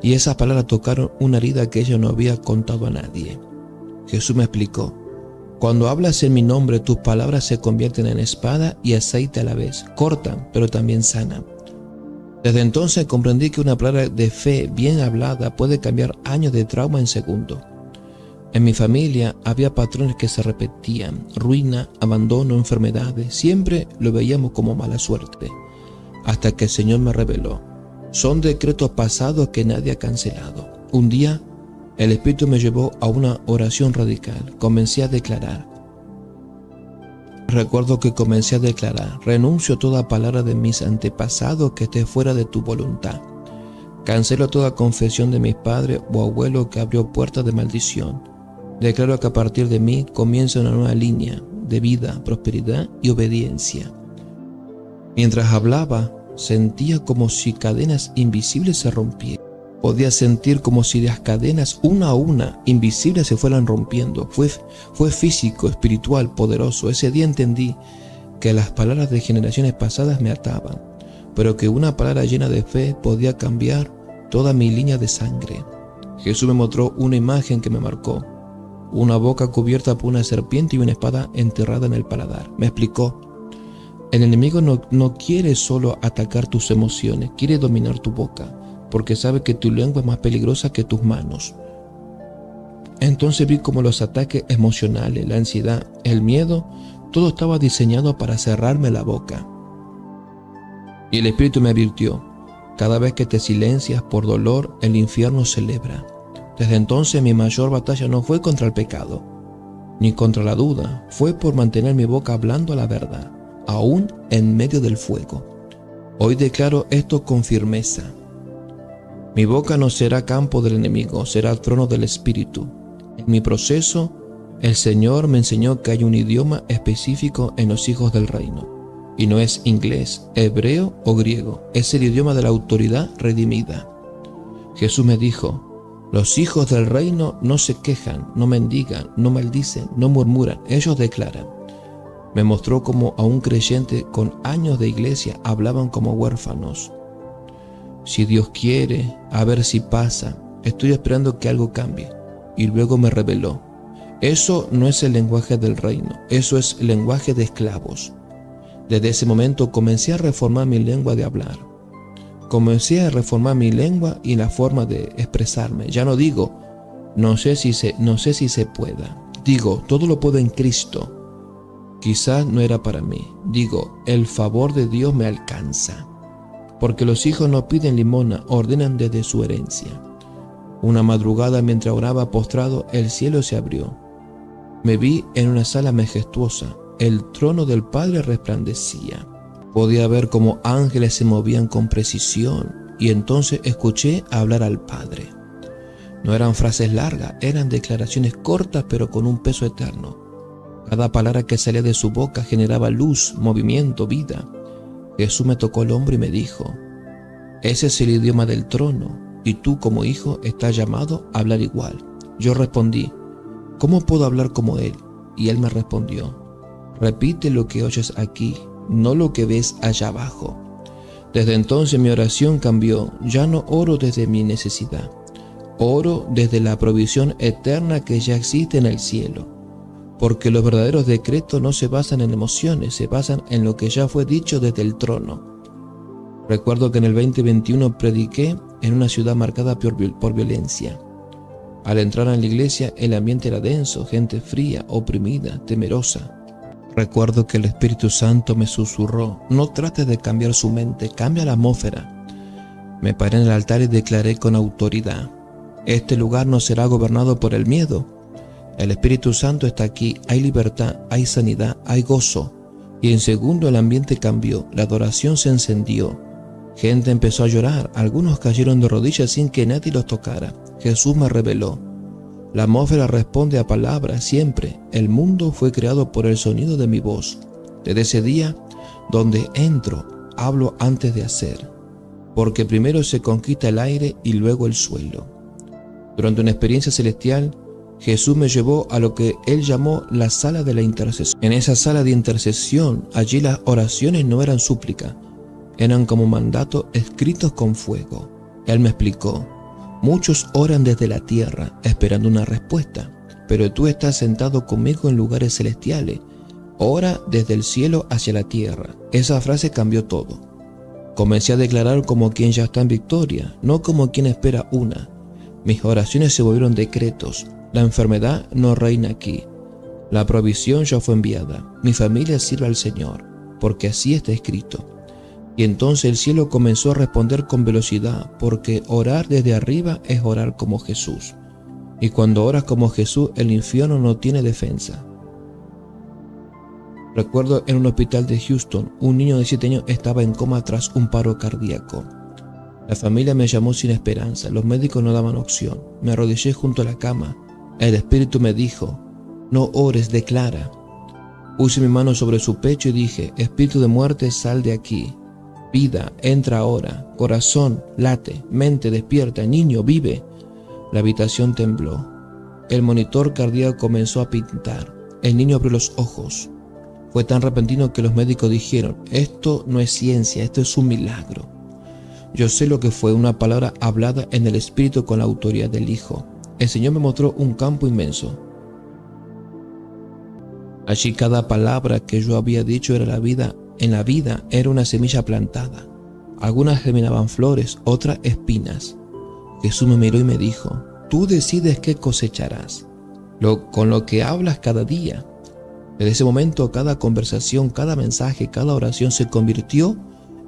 Y esas palabras tocaron una herida que ella no había contado a nadie. Jesús me explicó: cuando hablas en mi nombre, tus palabras se convierten en espada y aceite a la vez. Cortan, pero también sanan. Desde entonces comprendí que una palabra de fe bien hablada puede cambiar años de trauma en segundos. En mi familia había patrones que se repetían: ruina, abandono, enfermedades. Siempre lo veíamos como mala suerte, hasta que el Señor me reveló: son decretos pasados que nadie ha cancelado. Un día, el Espíritu me llevó a una oración radical. Recuerdo que comencé a declarar: renuncio a toda palabra de mis antepasados que esté fuera de tu voluntad. Cancelo toda confesión de mis padres o abuelos que abrió puertas de maldición. Declaro que a partir de mí comienza una nueva línea de vida, prosperidad y obediencia. Mientras hablaba, sentía como si cadenas invisibles se rompieran. Podía sentir como si las cadenas, una a una, invisibles, se fueran rompiendo. Fue físico, espiritual, poderoso. Ese día entendí que las palabras de generaciones pasadas me ataban, pero que una palabra llena de fe podía cambiar toda mi línea de sangre. Jesús me mostró una imagen que me marcó: una boca cubierta por una serpiente y una espada enterrada en el paladar. Me explicó: el enemigo no quiere solo atacar tus emociones, quiere dominar tu boca, porque sabe que tu lengua es más peligrosa que tus manos. Entonces vi como los ataques emocionales, la ansiedad, el miedo, todo estaba diseñado para cerrarme la boca. Y el Espíritu me advirtió: cada vez que te silencias por dolor, el infierno celebra. Desde entonces mi mayor batalla no fue contra el pecado, ni contra la duda, fue por mantener mi boca hablando la verdad, aún en medio del fuego. Hoy declaro esto con firmeza: mi boca no será campo del enemigo, será trono del Espíritu. En mi proceso, el Señor me enseñó que hay un idioma específico en los hijos del reino, y no es inglés, hebreo o griego, es el idioma de la autoridad redimida. Jesús me dijo: los hijos del reino no se quejan, no mendigan, no maldicen, no murmuran, ellos declaran. Me mostró cómo a un creyente con años de iglesia hablaban como huérfanos. Si Dios quiere, a ver si pasa, estoy esperando que algo cambie. Y luego me reveló: eso no es el lenguaje del reino, eso es el lenguaje de esclavos. Desde ese momento comencé a reformar mi lengua de hablar. Comencé a reformar mi lengua y la forma de expresarme. Ya no digo, no sé si se pueda. Digo, todo lo puedo en Cristo. Quizás no era para mí. Digo, el favor de Dios me alcanza. Porque los hijos no piden limosna, ordenan desde su herencia. Una madrugada, mientras oraba postrado, el cielo se abrió. Me vi en una sala majestuosa. El trono del Padre resplandecía. Podía ver cómo ángeles se movían con precisión, y entonces escuché hablar al Padre. No eran frases largas, eran declaraciones cortas pero con un peso eterno. Cada palabra que salía de su boca generaba luz, movimiento, vida. Jesús me tocó el hombro y me dijo, ese es el idioma del trono, y tú como hijo estás llamado a hablar igual. Yo respondí, ¿cómo puedo hablar como Él? Y Él me respondió, repite lo que oyes aquí, no lo que ves allá abajo. Desde entonces mi oración cambió. Ya no oro desde mi necesidad. Oro desde la provisión eterna que ya existe en el cielo. Porque los verdaderos decretos no se basan en emociones, se basan en lo que ya fue dicho desde el trono. Recuerdo que en el 2021 prediqué en una ciudad marcada por violencia. Al entrar en la iglesia el ambiente era denso, gente fría, oprimida, temerosa. Recuerdo que el Espíritu Santo me susurró, no trates de cambiar su mente, cambia la atmósfera. Me paré en el altar y declaré con autoridad, este lugar no será gobernado por el miedo. El Espíritu Santo está aquí, hay libertad, hay sanidad, hay gozo. Y en segundo el ambiente cambió, la adoración se encendió. Gente empezó a llorar, algunos cayeron de rodillas sin que nadie los tocara. Jesús me reveló. La atmósfera responde a palabras siempre. El mundo fue creado por el sonido de mi voz. Desde ese día, donde entro, hablo antes de hacer. Porque primero se conquista el aire y luego el suelo. Durante una experiencia celestial, Jesús me llevó a lo que Él llamó la sala de la intercesión. En esa sala de intercesión, allí las oraciones no eran súplica, eran como mandatos escritos con fuego. Él me explicó. Muchos oran desde la tierra, esperando una respuesta, pero tú estás sentado conmigo en lugares celestiales. Ora desde el cielo hacia la tierra. Esa frase cambió todo. Comencé a declarar como quien ya está en victoria, no como quien espera una. Mis oraciones se volvieron decretos. La enfermedad no reina aquí. La provisión ya fue enviada. Mi familia sirve al Señor, porque así está escrito. Y entonces el cielo comenzó a responder con velocidad, porque orar desde arriba es orar como Jesús. Y cuando oras como Jesús, el infierno no tiene defensa. Recuerdo en un hospital de Houston, un niño de 7 años estaba en coma tras un paro cardíaco. La familia me llamó sin esperanza, los médicos no daban opción. Me arrodillé junto a la cama. El Espíritu me dijo, no ores, declara. Puse mi mano sobre su pecho y dije, Espíritu de muerte, sal de aquí. Vida, entra ahora. Corazón, late. Mente, despierta. Niño, vive. La habitación tembló. El monitor cardíaco comenzó a pintar. El niño abrió los ojos. Fue tan repentino que los médicos dijeron, esto no es ciencia, esto es un milagro. Yo sé lo que fue una palabra hablada en el Espíritu con la autoridad del Hijo. El Señor me mostró un campo inmenso. Allí cada palabra que yo había dicho era la vida. En la vida era una semilla plantada. Algunas germinaban flores, otras espinas. Jesús me miró y me dijo, tú decides qué cosecharás, con lo que hablas cada día. Desde ese momento cada conversación, cada mensaje, cada oración se convirtió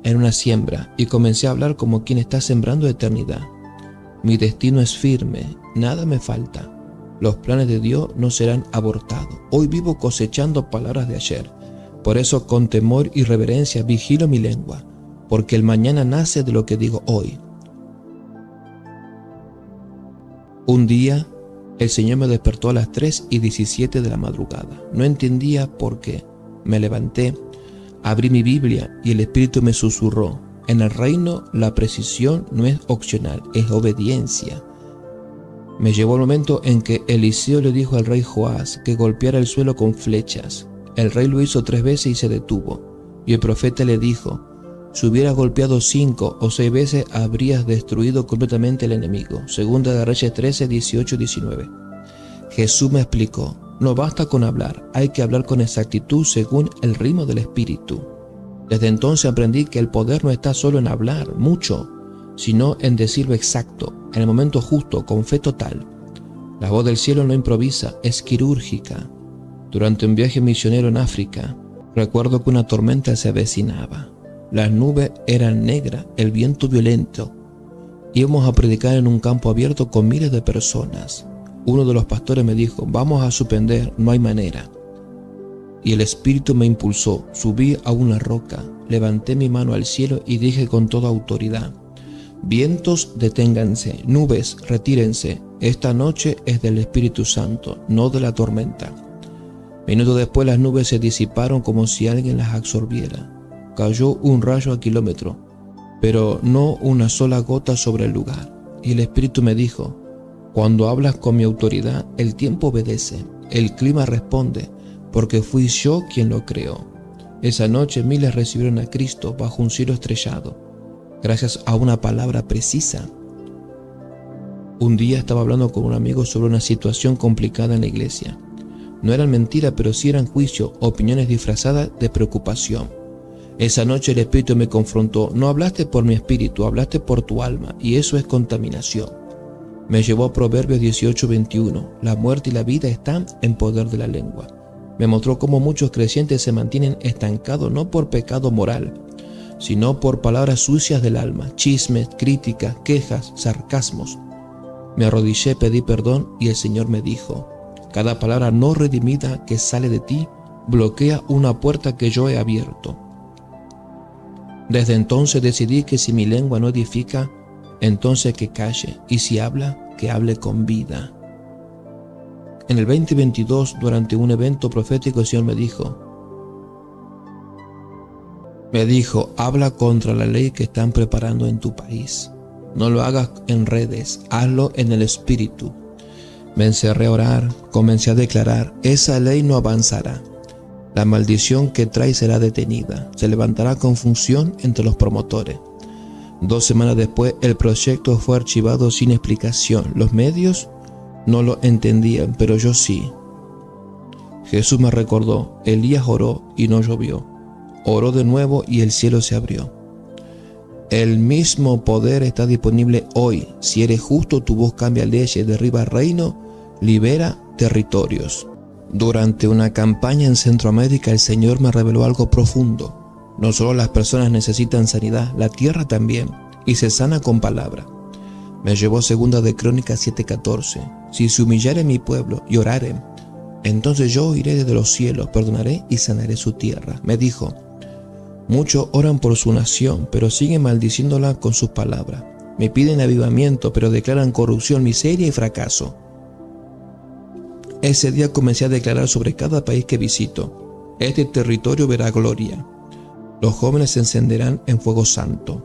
en una siembra y comencé a hablar como quien está sembrando eternidad. Mi destino es firme, nada me falta. Los planes de Dios no serán abortados. Hoy vivo cosechando palabras de ayer. Por eso con temor y reverencia vigilo mi lengua, porque el mañana nace de lo que digo hoy. Un día, el Señor me despertó a las 3:17 de la madrugada. No entendía por qué. Me levanté, abrí mi Biblia y el Espíritu me susurró. En el reino la precisión no es opcional, es obediencia. Me llevó el momento en que Eliseo le dijo al rey Joás que golpeara el suelo con flechas. El rey lo hizo 3 veces y se detuvo. Y el profeta le dijo, si hubieras golpeado 5 o 6 veces, habrías destruido completamente al enemigo. Segunda de Reyes 13, 18, 19. Jesús me explicó, no basta con hablar, hay que hablar con exactitud según el ritmo del Espíritu. Desde entonces aprendí que el poder no está solo en hablar mucho, sino en decir lo exacto, en el momento justo, con fe total. La voz del cielo no improvisa, es quirúrgica. Durante un viaje misionero en África, recuerdo que una tormenta se avecinaba. Las nubes eran negras, el viento violento. Íbamos a predicar en un campo abierto con miles de personas. Uno de los pastores me dijo, vamos a suspender, no hay manera. Y el Espíritu me impulsó, subí a una roca, levanté mi mano al cielo y dije con toda autoridad, vientos, deténganse, nubes, retírense, esta noche es del Espíritu Santo, no de la tormenta. Minutos después las nubes se disiparon como si alguien las absorbiera. Cayó un rayo a kilómetro, pero no una sola gota sobre el lugar. Y el Espíritu me dijo, cuando hablas con mi autoridad, el tiempo obedece, el clima responde, porque fui yo quien lo creó. Esa noche miles recibieron a Cristo bajo un cielo estrellado, gracias a una palabra precisa. Un día estaba hablando con un amigo sobre una situación complicada en la iglesia. No eran mentiras, pero sí eran juicios, opiniones disfrazadas de preocupación. Esa noche el Espíritu me confrontó, no hablaste por mi espíritu, hablaste por tu alma, y eso es contaminación. Me llevó a Proverbios 18:21, la muerte y la vida están en poder de la lengua. Me mostró cómo muchos creyentes se mantienen estancados no por pecado moral, sino por palabras sucias del alma, chismes, críticas, quejas, sarcasmos. Me arrodillé, pedí perdón y el Señor me dijo, cada palabra no redimida que sale de ti bloquea una puerta que yo he abierto. Desde entonces decidí que si mi lengua no edifica, entonces que calle, y si habla, que hable con vida. En el 2022, durante un evento profético, el Señor me dijo, habla contra la ley que están preparando en tu país. No lo hagas en redes, hazlo en el Espíritu. Me encerré a orar, comencé a declarar, esa ley no avanzará. La maldición que trae será detenida, se levantará confusión entre los promotores. 2 semanas después, el proyecto fue archivado sin explicación. Los medios no lo entendían, pero yo sí. Jesús me recordó, Elías oró y no llovió. Oró de nuevo y el cielo se abrió. El mismo poder está disponible hoy. Si eres justo, tu voz cambia leyes, derriba reino, libera territorios. Durante una campaña en Centroamérica, el Señor me reveló algo profundo. No solo las personas necesitan sanidad, la tierra también, y se sana con palabra. Me llevó 2 de Crónicas 7:14. Si se humillare mi pueblo y orare, entonces yo oiré desde los cielos, perdonaré y sanaré su tierra. Me dijo, muchos oran por su nación, pero siguen maldiciéndola con sus palabras. Me piden avivamiento, pero declaran corrupción, miseria y fracaso. Ese día comencé a declarar sobre cada país que visito, este territorio verá gloria. Los jóvenes se encenderán en fuego santo.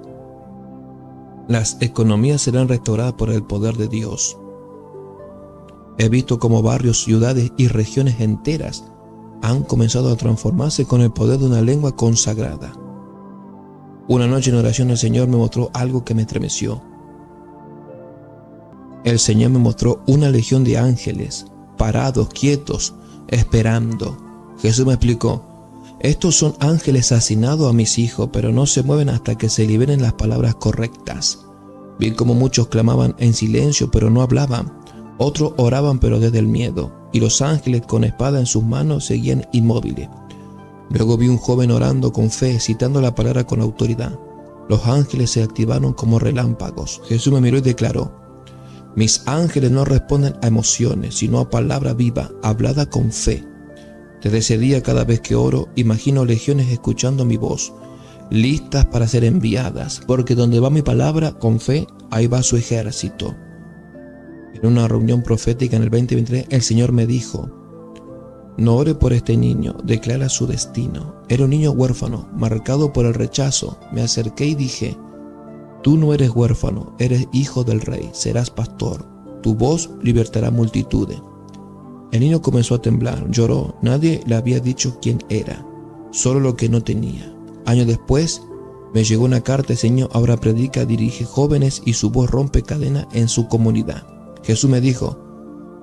Las economías serán restauradas por el poder de Dios. He visto cómo barrios, ciudades y regiones enteras han comenzado a transformarse con el poder de una lengua consagrada. Una noche en oración el Señor me mostró algo que me estremeció. El Señor me mostró una legión de ángeles, parados, quietos, esperando. Jesús me explicó, estos son ángeles asignados a mis hijos, pero no se mueven hasta que se liberen las palabras correctas. Vi como muchos clamaban en silencio, pero no hablaban. Otros oraban, pero desde el miedo. Y los ángeles con espada en sus manos seguían inmóviles. Luego vi un joven orando con fe, citando la palabra con autoridad. Los ángeles se activaron como relámpagos. Jesús me miró y declaró, mis ángeles no responden a emociones, sino a palabra viva, hablada con fe. Desde ese día, cada vez que oro, imagino legiones escuchando mi voz, listas para ser enviadas, porque donde va mi palabra, con fe, ahí va su ejército. En una reunión profética en el 2023, el Señor me dijo, no ore por este niño, declara su destino. Era un niño huérfano, marcado por el rechazo. Me acerqué y dije, tú no eres huérfano, eres hijo del rey, serás pastor. Tu voz libertará multitudes. El niño comenzó a temblar, lloró, nadie le había dicho quién era, solo lo que no tenía. Años después, me llegó una carta, el Señor ahora predica, dirige jóvenes y su voz rompe cadenas en su comunidad. Jesús me dijo,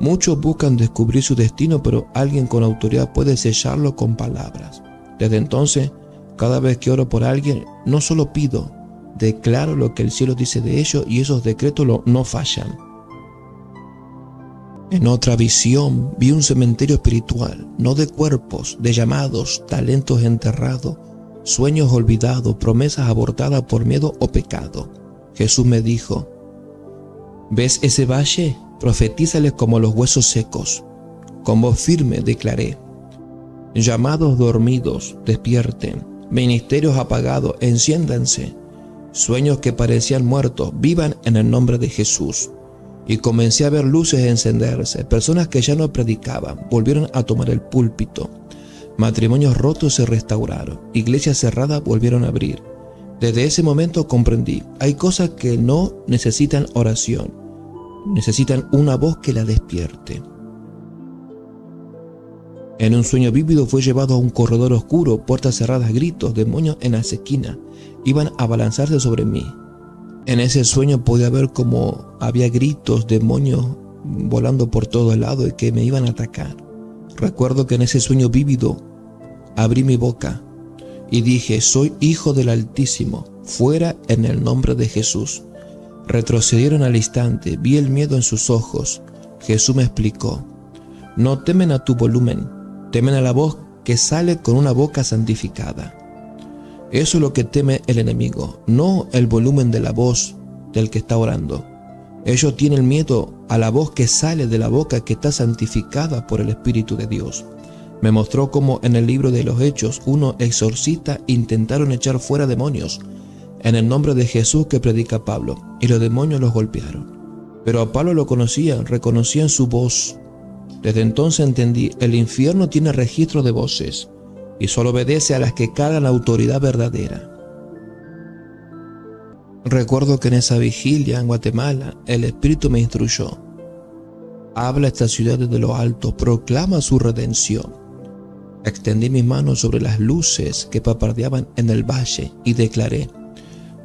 muchos buscan descubrir su destino, pero alguien con autoridad puede sellarlo con palabras. Desde entonces, Cada vez que oro por alguien, no solo pido, declaro lo que el cielo dice de ellos y esos decretos no fallan. En otra visión vi un cementerio espiritual, no de cuerpos, de llamados, talentos enterrados, sueños olvidados, promesas abortadas por miedo o pecado. Jesús me dijo: ¿ves ese valle? Profetízales como los huesos secos. Con voz firme declaré: llamados dormidos, despierten. Ministerios apagados, enciéndanse. Sueños que parecían muertos, vivan en el nombre de Jesús. Y comencé a ver luces encenderse. Personas que ya no predicaban volvieron a tomar el púlpito. Matrimonios rotos se restauraron. Iglesias cerradas volvieron a abrir. Desde ese momento comprendí: hay cosas que no necesitan oración, necesitan una voz que la despierte. En un sueño vívido fue llevado a un corredor oscuro, puertas cerradas, gritos, demonios en las esquinas iban a abalanzarse sobre mí. En ese sueño podía ver cómo había gritos, demonios volando por todo el lado y que me iban a atacar. Recuerdo que en ese sueño vívido abrí mi boca y dije: soy hijo del Altísimo, fuera en el nombre de Jesús. Retrocedieron al instante, vi el miedo en sus ojos. Jesús me explicó: no temen a tu volumen, temen a la voz que sale con una boca santificada. Eso es lo que teme el enemigo, no el volumen de la voz del que está orando. Ellos tienen miedo a la voz que sale de la boca que está santificada por el Espíritu de Dios. Me mostró cómo en el libro de los Hechos unos exorcistas intentaron echar fuera demonios en el nombre de Jesús que predica Pablo, y los demonios los golpearon. Pero a Pablo lo conocían, reconocían su voz. Desde entonces entendí: el infierno tiene registro de voces y solo obedece a las que cargan la autoridad verdadera. Recuerdo que en esa vigilia en Guatemala el Espíritu me instruyó: habla a esta ciudad desde lo alto, proclama su redención. Extendí mis manos sobre las luces que papardeaban en el valle y declaré: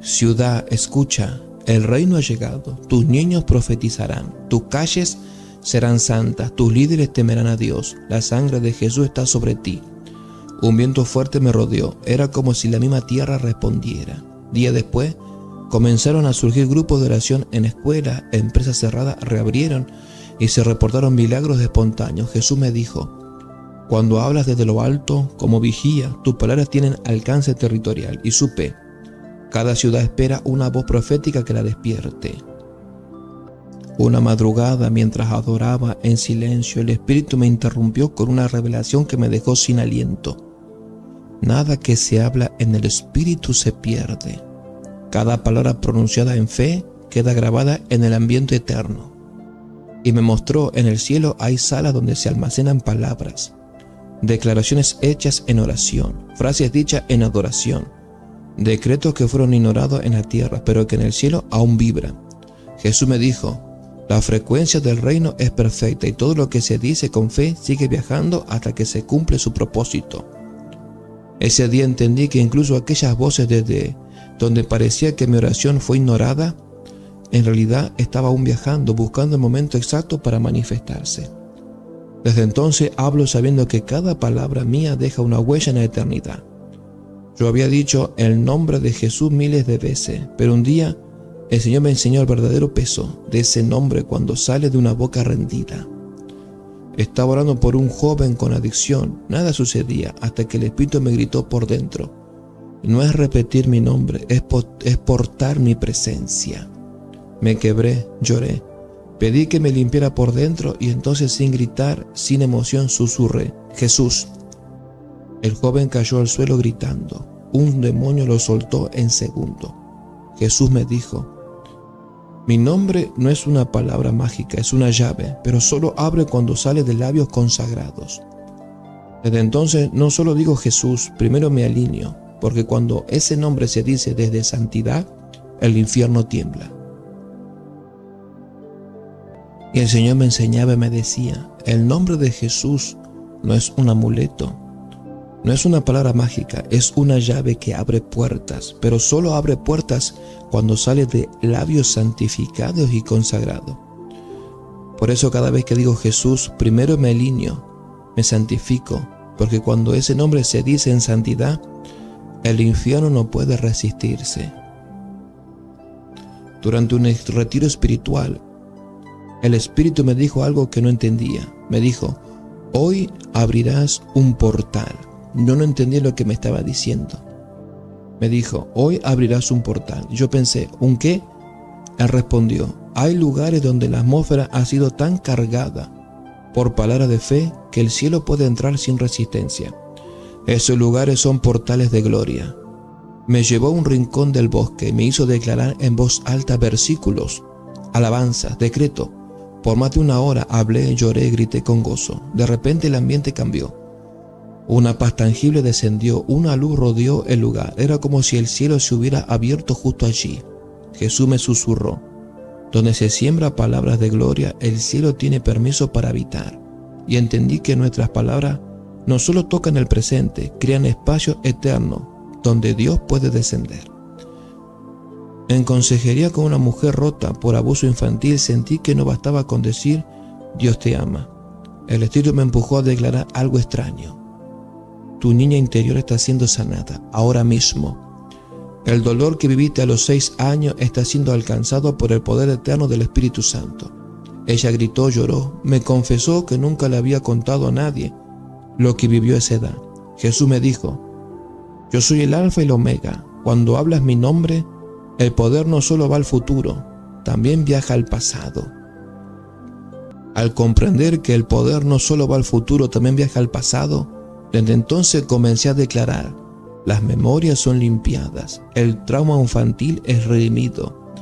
ciudad, escucha, el reino ha llegado, tus niños profetizarán, tus calles serán santas, tus líderes temerán a Dios, la sangre de Jesús está sobre ti. Un viento fuerte me rodeó, era como si la misma tierra respondiera. Días después, comenzaron a surgir grupos de oración en escuelas, empresas cerradas reabrieron y se reportaron milagros espontáneos. Jesús me dijo: cuando hablas desde lo alto, como vigía, tus palabras tienen alcance territorial. Y supe: cada ciudad espera una voz profética que la despierte. Una madrugada, mientras adoraba en silencio, el Espíritu me interrumpió con una revelación que me dejó sin aliento. Nada que se habla en el Espíritu se pierde. Cada palabra pronunciada en fe queda grabada en el ambiente eterno. Y me mostró: en el cielo hay salas donde se almacenan palabras, declaraciones hechas en oración, frases dichas en adoración, decretos que fueron ignorados en la tierra, pero que en el cielo aún vibran. Jesús me dijo: la frecuencia del reino es perfecta y todo lo que se dice con fe sigue viajando hasta que se cumple su propósito. Ese día entendí que incluso aquellas voces desde donde parecía que mi oración fue ignorada, en realidad estaba aún viajando, buscando el momento exacto para manifestarse. Desde entonces hablo sabiendo que cada palabra mía deja una huella en la eternidad. Yo había dicho el nombre de Jesús miles de veces, pero un día el Señor me enseñó el verdadero peso de ese nombre cuando sale de una boca rendida. Estaba orando por un joven con adicción. Nada sucedía hasta que el Espíritu me gritó por dentro: no es repetir mi nombre, es portar mi presencia. Me quebré, lloré, pedí que me limpiara por dentro y entonces, sin gritar, sin emoción, susurré: Jesús. El joven cayó al suelo gritando. Un demonio lo soltó en segundo. Jesús me dijo: mi nombre no es una palabra mágica, es una llave, pero solo abre cuando sale de labios consagrados. Desde entonces no solo digo Jesús, primero me alineo, porque cuando ese nombre se dice desde santidad, el infierno tiembla. Y el Señor me enseñaba y me decía: el nombre de Jesús no es un amuleto, no es una palabra mágica, es una llave que abre puertas, pero solo abre puertas cuando sale de labios santificados y consagrados. Por eso cada vez que digo Jesús, primero me alineo, me santifico, porque cuando ese nombre se dice en santidad, El infierno no puede resistirse. Durante un retiro espiritual, el Espíritu me dijo algo que no entendía. Me dijo: hoy abrirás un portal. Yo no entendía lo que me estaba diciendo. Me dijo: hoy abrirás un portal. Yo pensé: ¿un qué? Él respondió: hay lugares donde la atmósfera ha sido tan cargada por palabras de fe que el cielo puede entrar sin resistencia. Esos lugares son portales de gloria. Me llevó a un rincón del bosque y me hizo declarar en voz alta versículos, alabanzas, decreto. Por más de una hora hablé, lloré, grité con gozo. De repente el ambiente cambió. Una paz tangible descendió, una luz rodeó el lugar. Era como si el cielo se hubiera abierto justo allí. Jesús me susurró: donde se siembra palabras de gloria, el cielo tiene permiso para habitar. Y entendí que nuestras palabras no solo tocan el presente, crean espacios eternos donde Dios puede descender. En consejería con una mujer rota por abuso infantil, sentí que no bastaba con decir Dios te ama. El Espíritu me empujó a declarar algo extraño: tu niña interior está siendo sanada ahora mismo. El dolor que viviste a los 6 años está siendo alcanzado por el poder eterno del Espíritu Santo. Ella gritó, lloró, me confesó que nunca le había contado a nadie lo que vivió a esa edad. Jesús me dijo: yo soy el Alfa y el Omega. Cuando hablas mi nombre, el poder no solo va al futuro, también viaja al pasado. Al comprender que el poder no solo va al futuro, también viaja al pasado, desde entonces comencé a declarar: las memorias son limpiadas, el trauma infantil es redimido,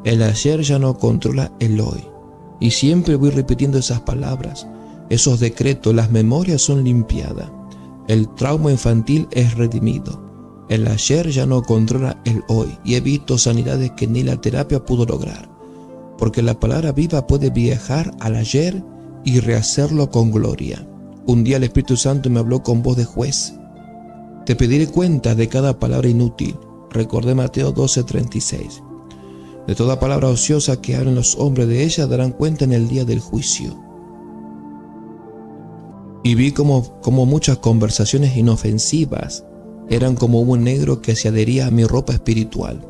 el ayer ya no controla el hoy. Y siempre voy repitiendo esas palabras, esos decretos: las memorias son limpiadas, el trauma infantil es redimido, el ayer ya no controla el hoy. Y he visto sanidades que ni la terapia pudo lograr, porque la palabra viva puede viajar al ayer y rehacerlo con gloria. Un día el Espíritu Santo me habló con voz de juez: te pediré cuenta de cada palabra inútil. Recordé Mateo 12:36. De toda palabra ociosa que hablen los hombres, de ella darán cuenta en el día del juicio. Y vi como muchas conversaciones inofensivas eran como humo negro que se adhería a mi ropa espiritual.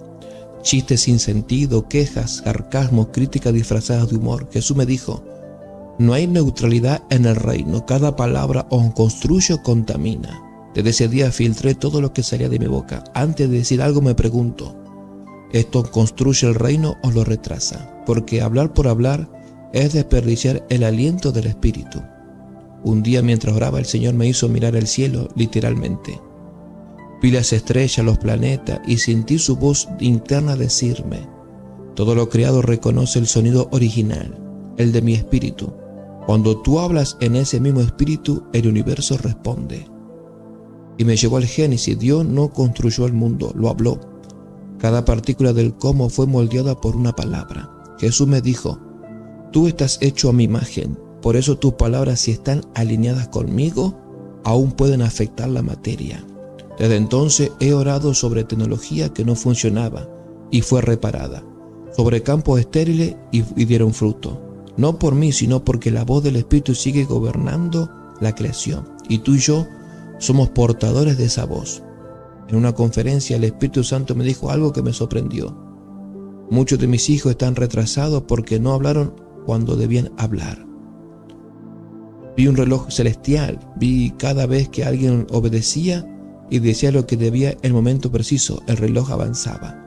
Chistes sin sentido, quejas, sarcasmos, críticas disfrazadas de humor. Jesús me dijo: no hay neutralidad en el reino. Cada palabra o construye o contamina. Desde ese día filtré todo lo que salía de mi boca. Antes de decir algo me pregunto: ¿esto construye el reino o lo retrasa? Porque hablar por hablar es desperdiciar el aliento del Espíritu. Un día mientras oraba, el Señor me hizo mirar el cielo, literalmente. Vi las estrellas, los planetas, y sentí su voz interna decirme: todo lo creado reconoce el sonido original, el de mi espíritu. Cuando tú hablas en ese mismo espíritu, el universo responde. Y me llevó al Génesis. Dios no construyó el mundo, lo habló. Cada partícula del cosmos fue moldeada por una palabra. Jesús me dijo: tú estás hecho a mi imagen, por eso tus palabras, si están alineadas conmigo, aún pueden afectar la materia. Desde entonces he orado sobre tecnología que no funcionaba y fue reparada, sobre campos estériles y dieron fruto. No por mí, sino porque la voz del Espíritu sigue gobernando la creación, y tú y yo somos portadores de esa voz. En una conferencia el Espíritu Santo me dijo algo que me sorprendió: muchos de mis hijos están retrasados porque no hablaron cuando debían hablar. Vi un reloj celestial, vi cada vez que alguien obedecía y decía lo que debía en el momento preciso, el reloj avanzaba.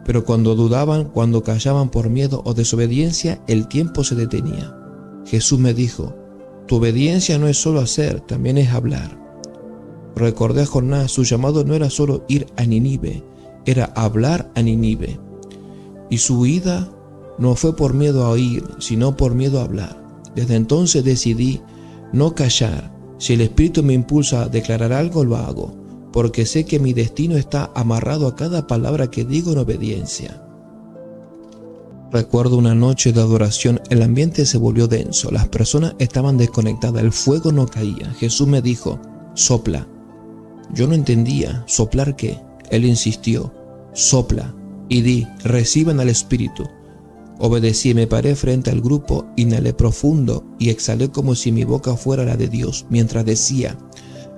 Pero cuando dudaban, cuando callaban por miedo o desobediencia, el tiempo se detenía. Jesús me dijo: tu obediencia no es solo hacer, también es hablar. Recordé a Jonás: su llamado no era solo ir a Nínive, era hablar a Nínive. Y su huida no fue por miedo a oír, sino por miedo a hablar. Desde entonces decidí no callar. Si el Espíritu me impulsa a declarar algo, lo hago, porque sé que mi destino está amarrado a cada palabra que digo en obediencia. Recuerdo una noche de adoración, el ambiente se volvió denso, las personas estaban desconectadas, el fuego no caía. Jesús me dijo: sopla. Yo no entendía, ¿soplar qué? Él insistió: sopla y di, reciban al Espíritu. Obedecí, me paré frente al grupo, inhalé profundo y exhalé como si mi boca fuera la de Dios, mientras decía: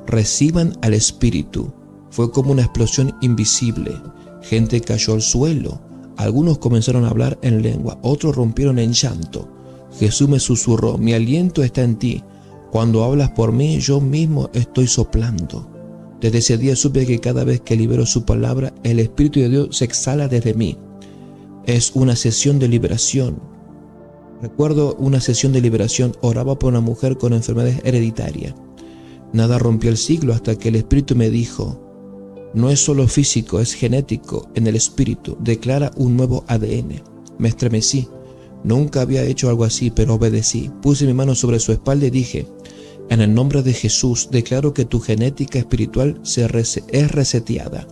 reciban al Espíritu. Fue como una explosión invisible. Gente cayó al suelo. Algunos comenzaron a hablar en lengua, otros rompieron en llanto. Jesús me susurró: mi aliento está en ti. Cuando hablas por mí, yo mismo estoy soplando. Desde ese día supe que cada vez que libero su palabra, el Espíritu de Dios se exhala desde mí. Es una sesión de liberación. Recuerdo una sesión de liberación. Oraba por una mujer con enfermedades hereditarias. Nada rompió el siglo hasta que el Espíritu me dijo: no es solo físico, es genético en el Espíritu. Declara un nuevo ADN. Me estremecí. Nunca había hecho algo así, pero obedecí. Puse mi mano sobre su espalda y dije: en el nombre de Jesús, declaro que tu genética espiritual es reseteada.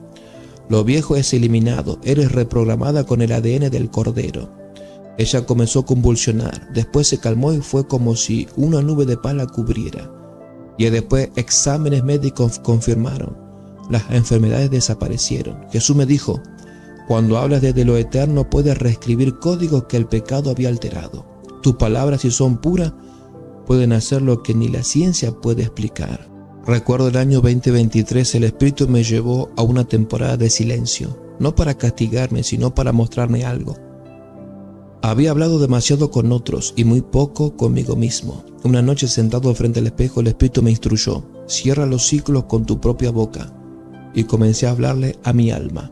Lo viejo es eliminado. Eres reprogramada con el ADN del Cordero. Ella comenzó a convulsionar. Después se calmó y fue como si una nube de paz la cubriera. Y después exámenes médicos confirmaron. Las enfermedades desaparecieron. Jesús me dijo: cuando hablas desde lo eterno puedes reescribir códigos que el pecado había alterado. Tus palabras, si son puras, pueden hacer lo que ni la ciencia puede explicar. Recuerdo el año 2023, el Espíritu me llevó a una temporada de silencio, no para castigarme, sino para mostrarme algo. Había hablado demasiado con otros y muy poco conmigo mismo. Una noche, sentado frente al espejo, el Espíritu me instruyó: cierra los ciclos con tu propia boca. Y comencé a hablarle a mi alma.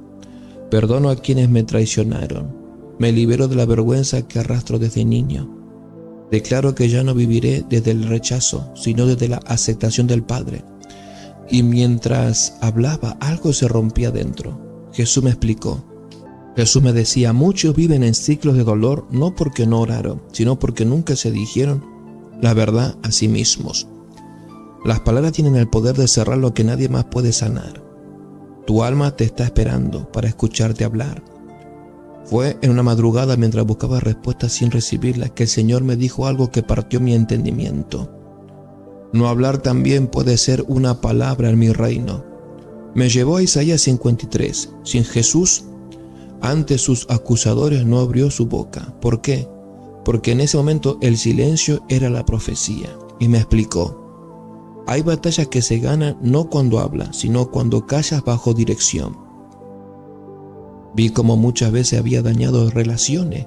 Perdono a quienes me traicionaron. Me libero de la vergüenza que arrastro desde niño. Declaro que ya no viviré desde el rechazo, sino desde la aceptación del Padre. Y mientras hablaba, algo se rompía dentro. Jesús me explicó. Jesús me decía: muchos viven en ciclos de dolor no porque no oraron, sino porque nunca se dijeron la verdad a sí mismos. Las palabras tienen el poder de cerrar lo que nadie más puede sanar. Tu alma te está esperando para escucharte hablar. Fue en una madrugada, mientras buscaba respuestas sin recibirlas, que el Señor me dijo algo que partió mi entendimiento. No hablar también puede ser una palabra en mi reino. Me llevó a Isaías 53. Sin Jesús, ante sus acusadores no abrió su boca. ¿Por qué? Porque en ese momento el silencio era la profecía. Y me explicó: hay batallas que se ganan no cuando hablas, sino cuando callas bajo dirección. Vi cómo muchas veces había dañado relaciones,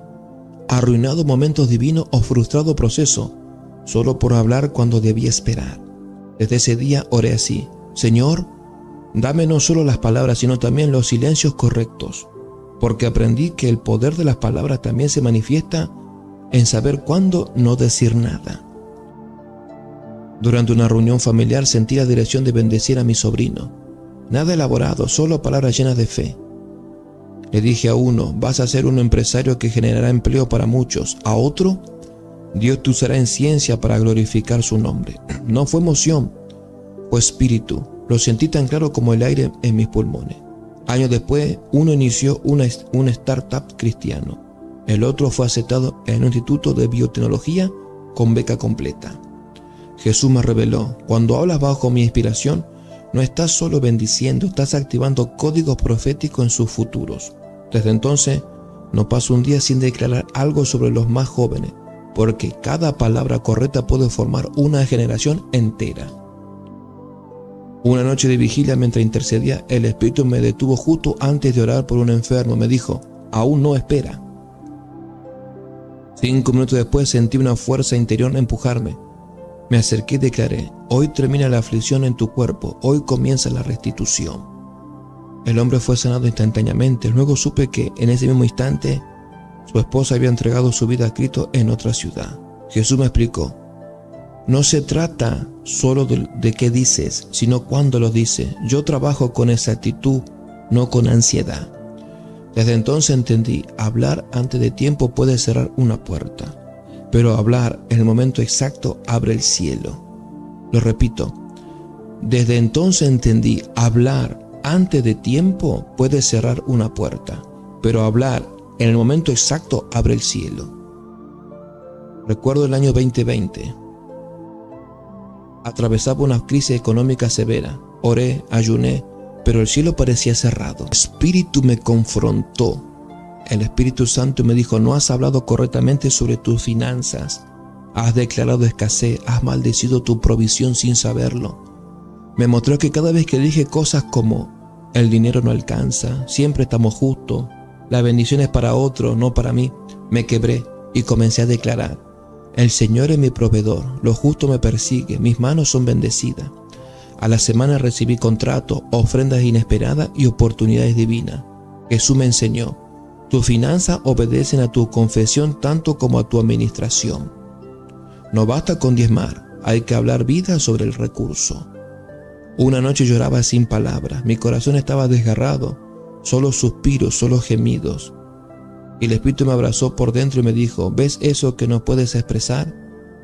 arruinado momentos divinos o frustrado procesos, solo por hablar cuando debía esperar. Desde ese día oré así: Señor, dame no solo las palabras, sino también los silencios correctos, porque aprendí que el poder de las palabras también se manifiesta en saber cuándo no decir nada. Durante una reunión familiar sentí la dirección de bendecir a mi sobrino. Nada elaborado, solo palabras llenas de fe. Le dije a uno: vas a ser un empresario que generará empleo para muchos. A otro: Dios te usará en ciencia para glorificar su nombre. No fue emoción, fue espíritu. Lo sentí tan claro como el aire en mis pulmones. Años después, uno inició un startup cristiano. El otro fue aceptado en un instituto de biotecnología con beca completa. Jesús me reveló: cuando hablas bajo mi inspiración, no estás solo bendiciendo, estás activando códigos proféticos en sus futuros. Desde entonces, no paso un día sin declarar algo sobre los más jóvenes, porque cada palabra correcta puede formar una generación entera. Una noche de vigilia, mientras intercedía, el Espíritu me detuvo justo antes de orar por un enfermo. Me dijo: aún no, espera. 5 minutos después sentí una fuerza interior empujarme. Me acerqué y declaré: hoy termina la aflicción en tu cuerpo, hoy comienza la restitución. El hombre fue sanado instantáneamente. Luego supe que en ese mismo instante su esposa había entregado su vida a Cristo en otra ciudad. Jesús me explicó: no se trata solo de qué dices, sino cuándo lo dices. Yo trabajo con exactitud, no con ansiedad. Desde entonces entendí: hablar antes de tiempo puede cerrar una puerta, pero hablar en el momento exacto abre el cielo. Lo repito: desde entonces entendí: hablar antes de tiempo puede cerrar una puerta, pero hablar en el momento exacto abre el cielo. Recuerdo el año 2020. Atravesaba una crisis económica severa. Oré, ayuné, pero el cielo parecía cerrado. El Espíritu me confrontó. El Espíritu Santo me dijo: no has hablado correctamente sobre tus finanzas. Has declarado escasez, has maldecido tu provisión sin saberlo. Me mostró que cada vez que dije cosas como: el dinero no alcanza, siempre estamos justos, la bendición es para otro, no para mí. Me quebré y comencé a declarar: el Señor es mi proveedor, lo justo me persigue, mis manos son bendecidas. A la semana recibí contratos, ofrendas inesperadas y oportunidades divinas. Jesús me enseñó: tus finanzas obedecen a tu confesión tanto como a tu administración. No basta con diezmar, hay que hablar vida sobre el recurso. Una noche lloraba sin palabras, mi corazón estaba desgarrado, solo suspiros, solo gemidos. Y el Espíritu me abrazó por dentro y me dijo: ¿ves eso que no puedes expresar?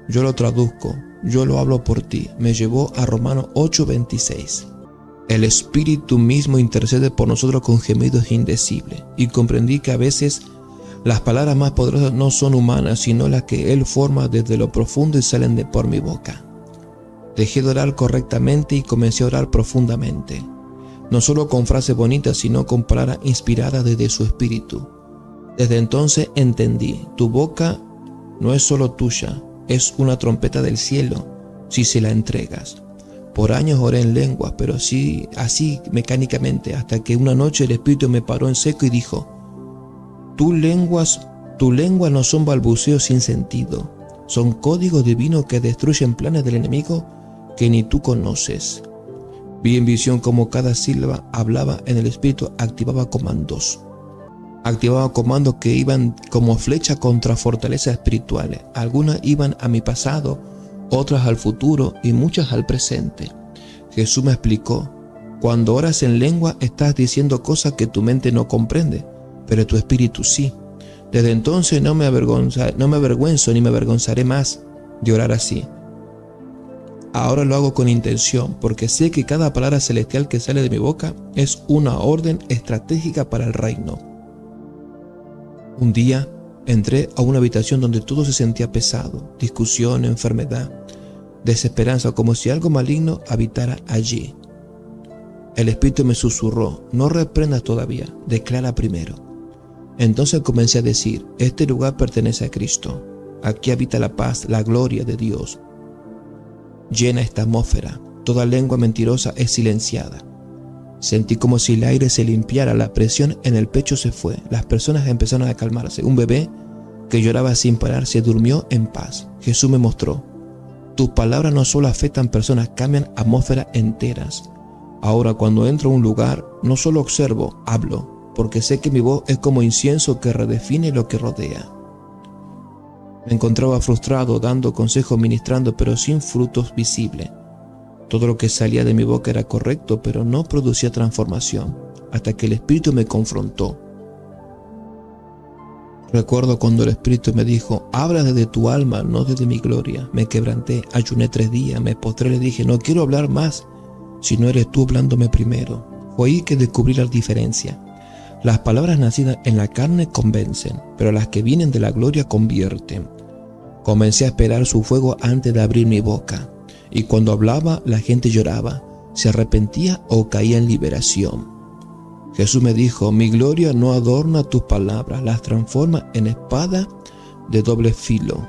Yo lo traduzco, yo lo hablo por ti. Me llevó a Romanos 8:26. El Espíritu mismo intercede por nosotros con gemidos indecibles, y comprendí que a veces las palabras más poderosas no son humanas, sino las que Él forma desde lo profundo y salen de por mi boca. Dejé de orar correctamente y comencé a orar profundamente, no solo con frases bonitas, sino con palabras inspiradas desde su Espíritu. Desde entonces entendí: tu boca no es solo tuya, es una trompeta del cielo si se la entregas. Por años oré en lenguas, pero así mecánicamente, hasta que una noche el Espíritu me paró en seco y dijo: tu lengua no son balbuceos sin sentido, son códigos divinos que destruyen planes del enemigo que ni tú conoces. Vi en visión cómo cada sílaba hablaba en el Espíritu, activaba comandos que iban como flecha contra fortalezas espirituales. Algunas iban a mi pasado, otras al futuro y muchas al presente. Jesús me explicó: cuando oras en lengua estás diciendo cosas que tu mente no comprende, pero tu espíritu sí. Desde entonces no me avergüenzo ni me avergonzaré más de orar así. Ahora lo hago con intención, porque sé que cada palabra celestial que sale de mi boca es una orden estratégica para el reino. Un día entré a una habitación donde todo se sentía pesado: discusión, enfermedad, desesperanza, como si algo maligno habitara allí. El Espíritu me susurró: no reprendas todavía, declara primero. Entonces comencé a decir: este lugar pertenece a Cristo, aquí habita la paz, la gloria de Dios. Llena esta atmósfera, toda lengua mentirosa es silenciada. Sentí como si el aire se limpiara, la presión en el pecho se fue, las personas empezaron a calmarse. Un bebé que lloraba sin parar se durmió en paz. Jesús me mostró: tus palabras no solo afectan personas, cambian atmósferas enteras. Ahora cuando entro a un lugar, no solo observo, hablo, porque sé que mi voz es como incienso que redefine lo que rodea. Me encontraba frustrado, dando consejos, ministrando, pero sin frutos visibles. Todo lo que salía de mi boca era correcto, pero no producía transformación, hasta que el Espíritu me confrontó. Recuerdo cuando el Espíritu me dijo: habla desde tu alma, no desde mi gloria. Me quebranté, ayuné 3 días, me postré y le dije: no quiero hablar más, si no eres tú hablándome primero. Fue ahí que descubrí la diferencia. Las palabras nacidas en la carne convencen, pero las que vienen de la gloria convierten. Comencé a esperar su fuego antes de abrir mi boca, y cuando hablaba la gente lloraba, se arrepentía o caía en liberación. Jesús me dijo: mi gloria no adorna tus palabras, las transforma en espada de doble filo.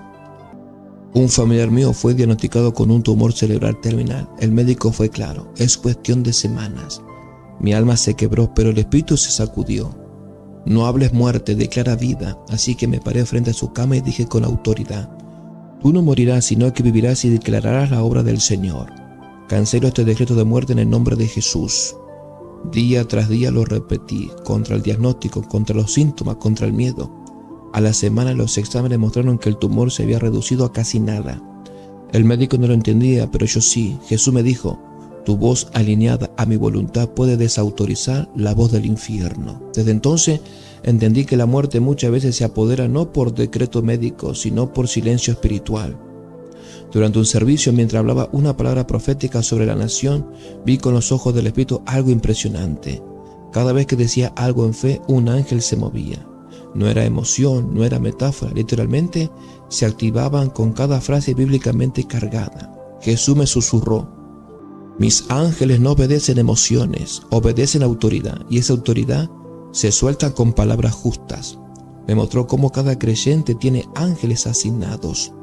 Un familiar mío fue diagnosticado con un tumor cerebral terminal. El médico fue claro: es cuestión de semanas. Mi alma se quebró, pero el Espíritu se sacudió. No hables muerte, declara vida. Así que me paré frente a su cama y dije con autoridad: tú no morirás, sino que vivirás y declararás la obra del Señor. Cancelo este decreto de muerte en el nombre de Jesús. Día tras día lo repetí, contra el diagnóstico, contra los síntomas, contra el miedo. A la semana los exámenes mostraron que el tumor se había reducido a casi nada. El médico no lo entendía, pero yo sí. Jesús me dijo: tu voz alineada a mi voluntad puede desautorizar la voz del infierno. Desde entonces entendí que la muerte muchas veces se apodera no por decreto médico, sino por silencio espiritual. Durante un servicio, mientras hablaba una palabra profética sobre la nación, vi con los ojos del Espíritu algo impresionante. Cada vez que decía algo en fe, un ángel se movía. No era emoción, no era metáfora, literalmente se activaban con cada frase bíblicamente cargada. Jesús me susurró: mis ángeles no obedecen emociones, obedecen autoridad, y esa autoridad se suelta con palabras justas. Me mostró cómo cada creyente tiene ángeles asignados.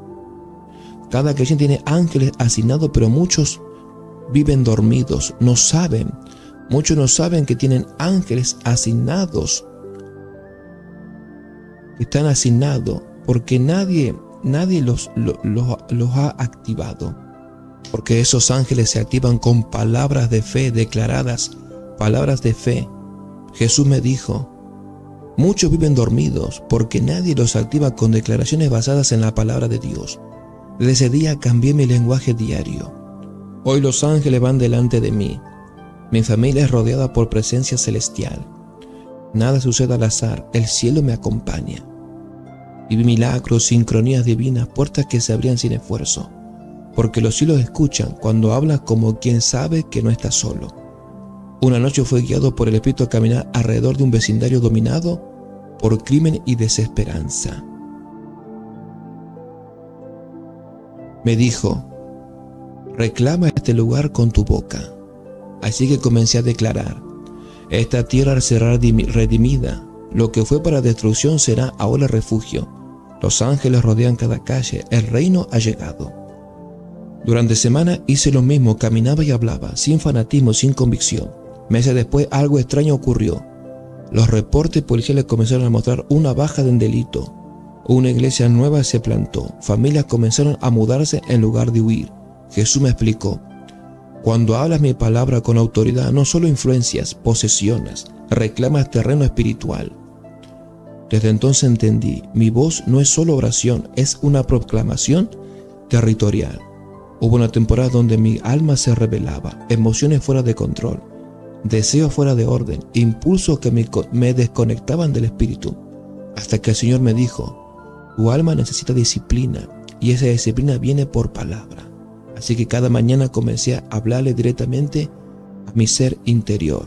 Cada creyente tiene ángeles asignados, pero muchos viven dormidos, no saben Muchos no saben que tienen ángeles asignados, que están asignados, porque nadie los ha activado. Porque esos ángeles se activan con palabras de fe declaradas, palabras de fe. Jesús me dijo, muchos viven dormidos porque nadie los activa con declaraciones basadas en la palabra de Dios. Desde ese día cambié mi lenguaje diario. Hoy los ángeles van delante de mí. Mi familia es rodeada por presencia celestial. Nada sucede al azar, el cielo me acompaña. Viví milagros, sincronías divinas, puertas que se abrían sin esfuerzo. Porque los cielos escuchan cuando hablas como quien sabe que no está solo. Una noche fui guiado por el Espíritu a caminar alrededor de un vecindario dominado por crimen y desesperanza. Me dijo, reclama este lugar con tu boca. Así que comencé a declarar, esta tierra será redimida, lo que fue para destrucción será ahora refugio. Los ángeles rodean cada calle, el reino ha llegado. Durante semanas hice lo mismo, caminaba y hablaba, sin fanatismo, sin convicción. Meses después algo extraño ocurrió. Los reportes policiales comenzaron a mostrar una baja en delito. Una iglesia nueva se plantó, familias comenzaron a mudarse en lugar de huir. Jesús me explicó, cuando hablas mi palabra con autoridad, no solo influencias, posesiones, reclamas terreno espiritual. Desde entonces entendí, mi voz no es solo oración, es una proclamación territorial. Hubo una temporada donde mi alma se rebelaba, emociones fuera de control, deseos fuera de orden, impulsos que me desconectaban del espíritu, hasta que el Señor me dijo, tu alma necesita disciplina y esa disciplina viene por palabra. Así que cada mañana comencé a hablarle directamente a mi ser interior.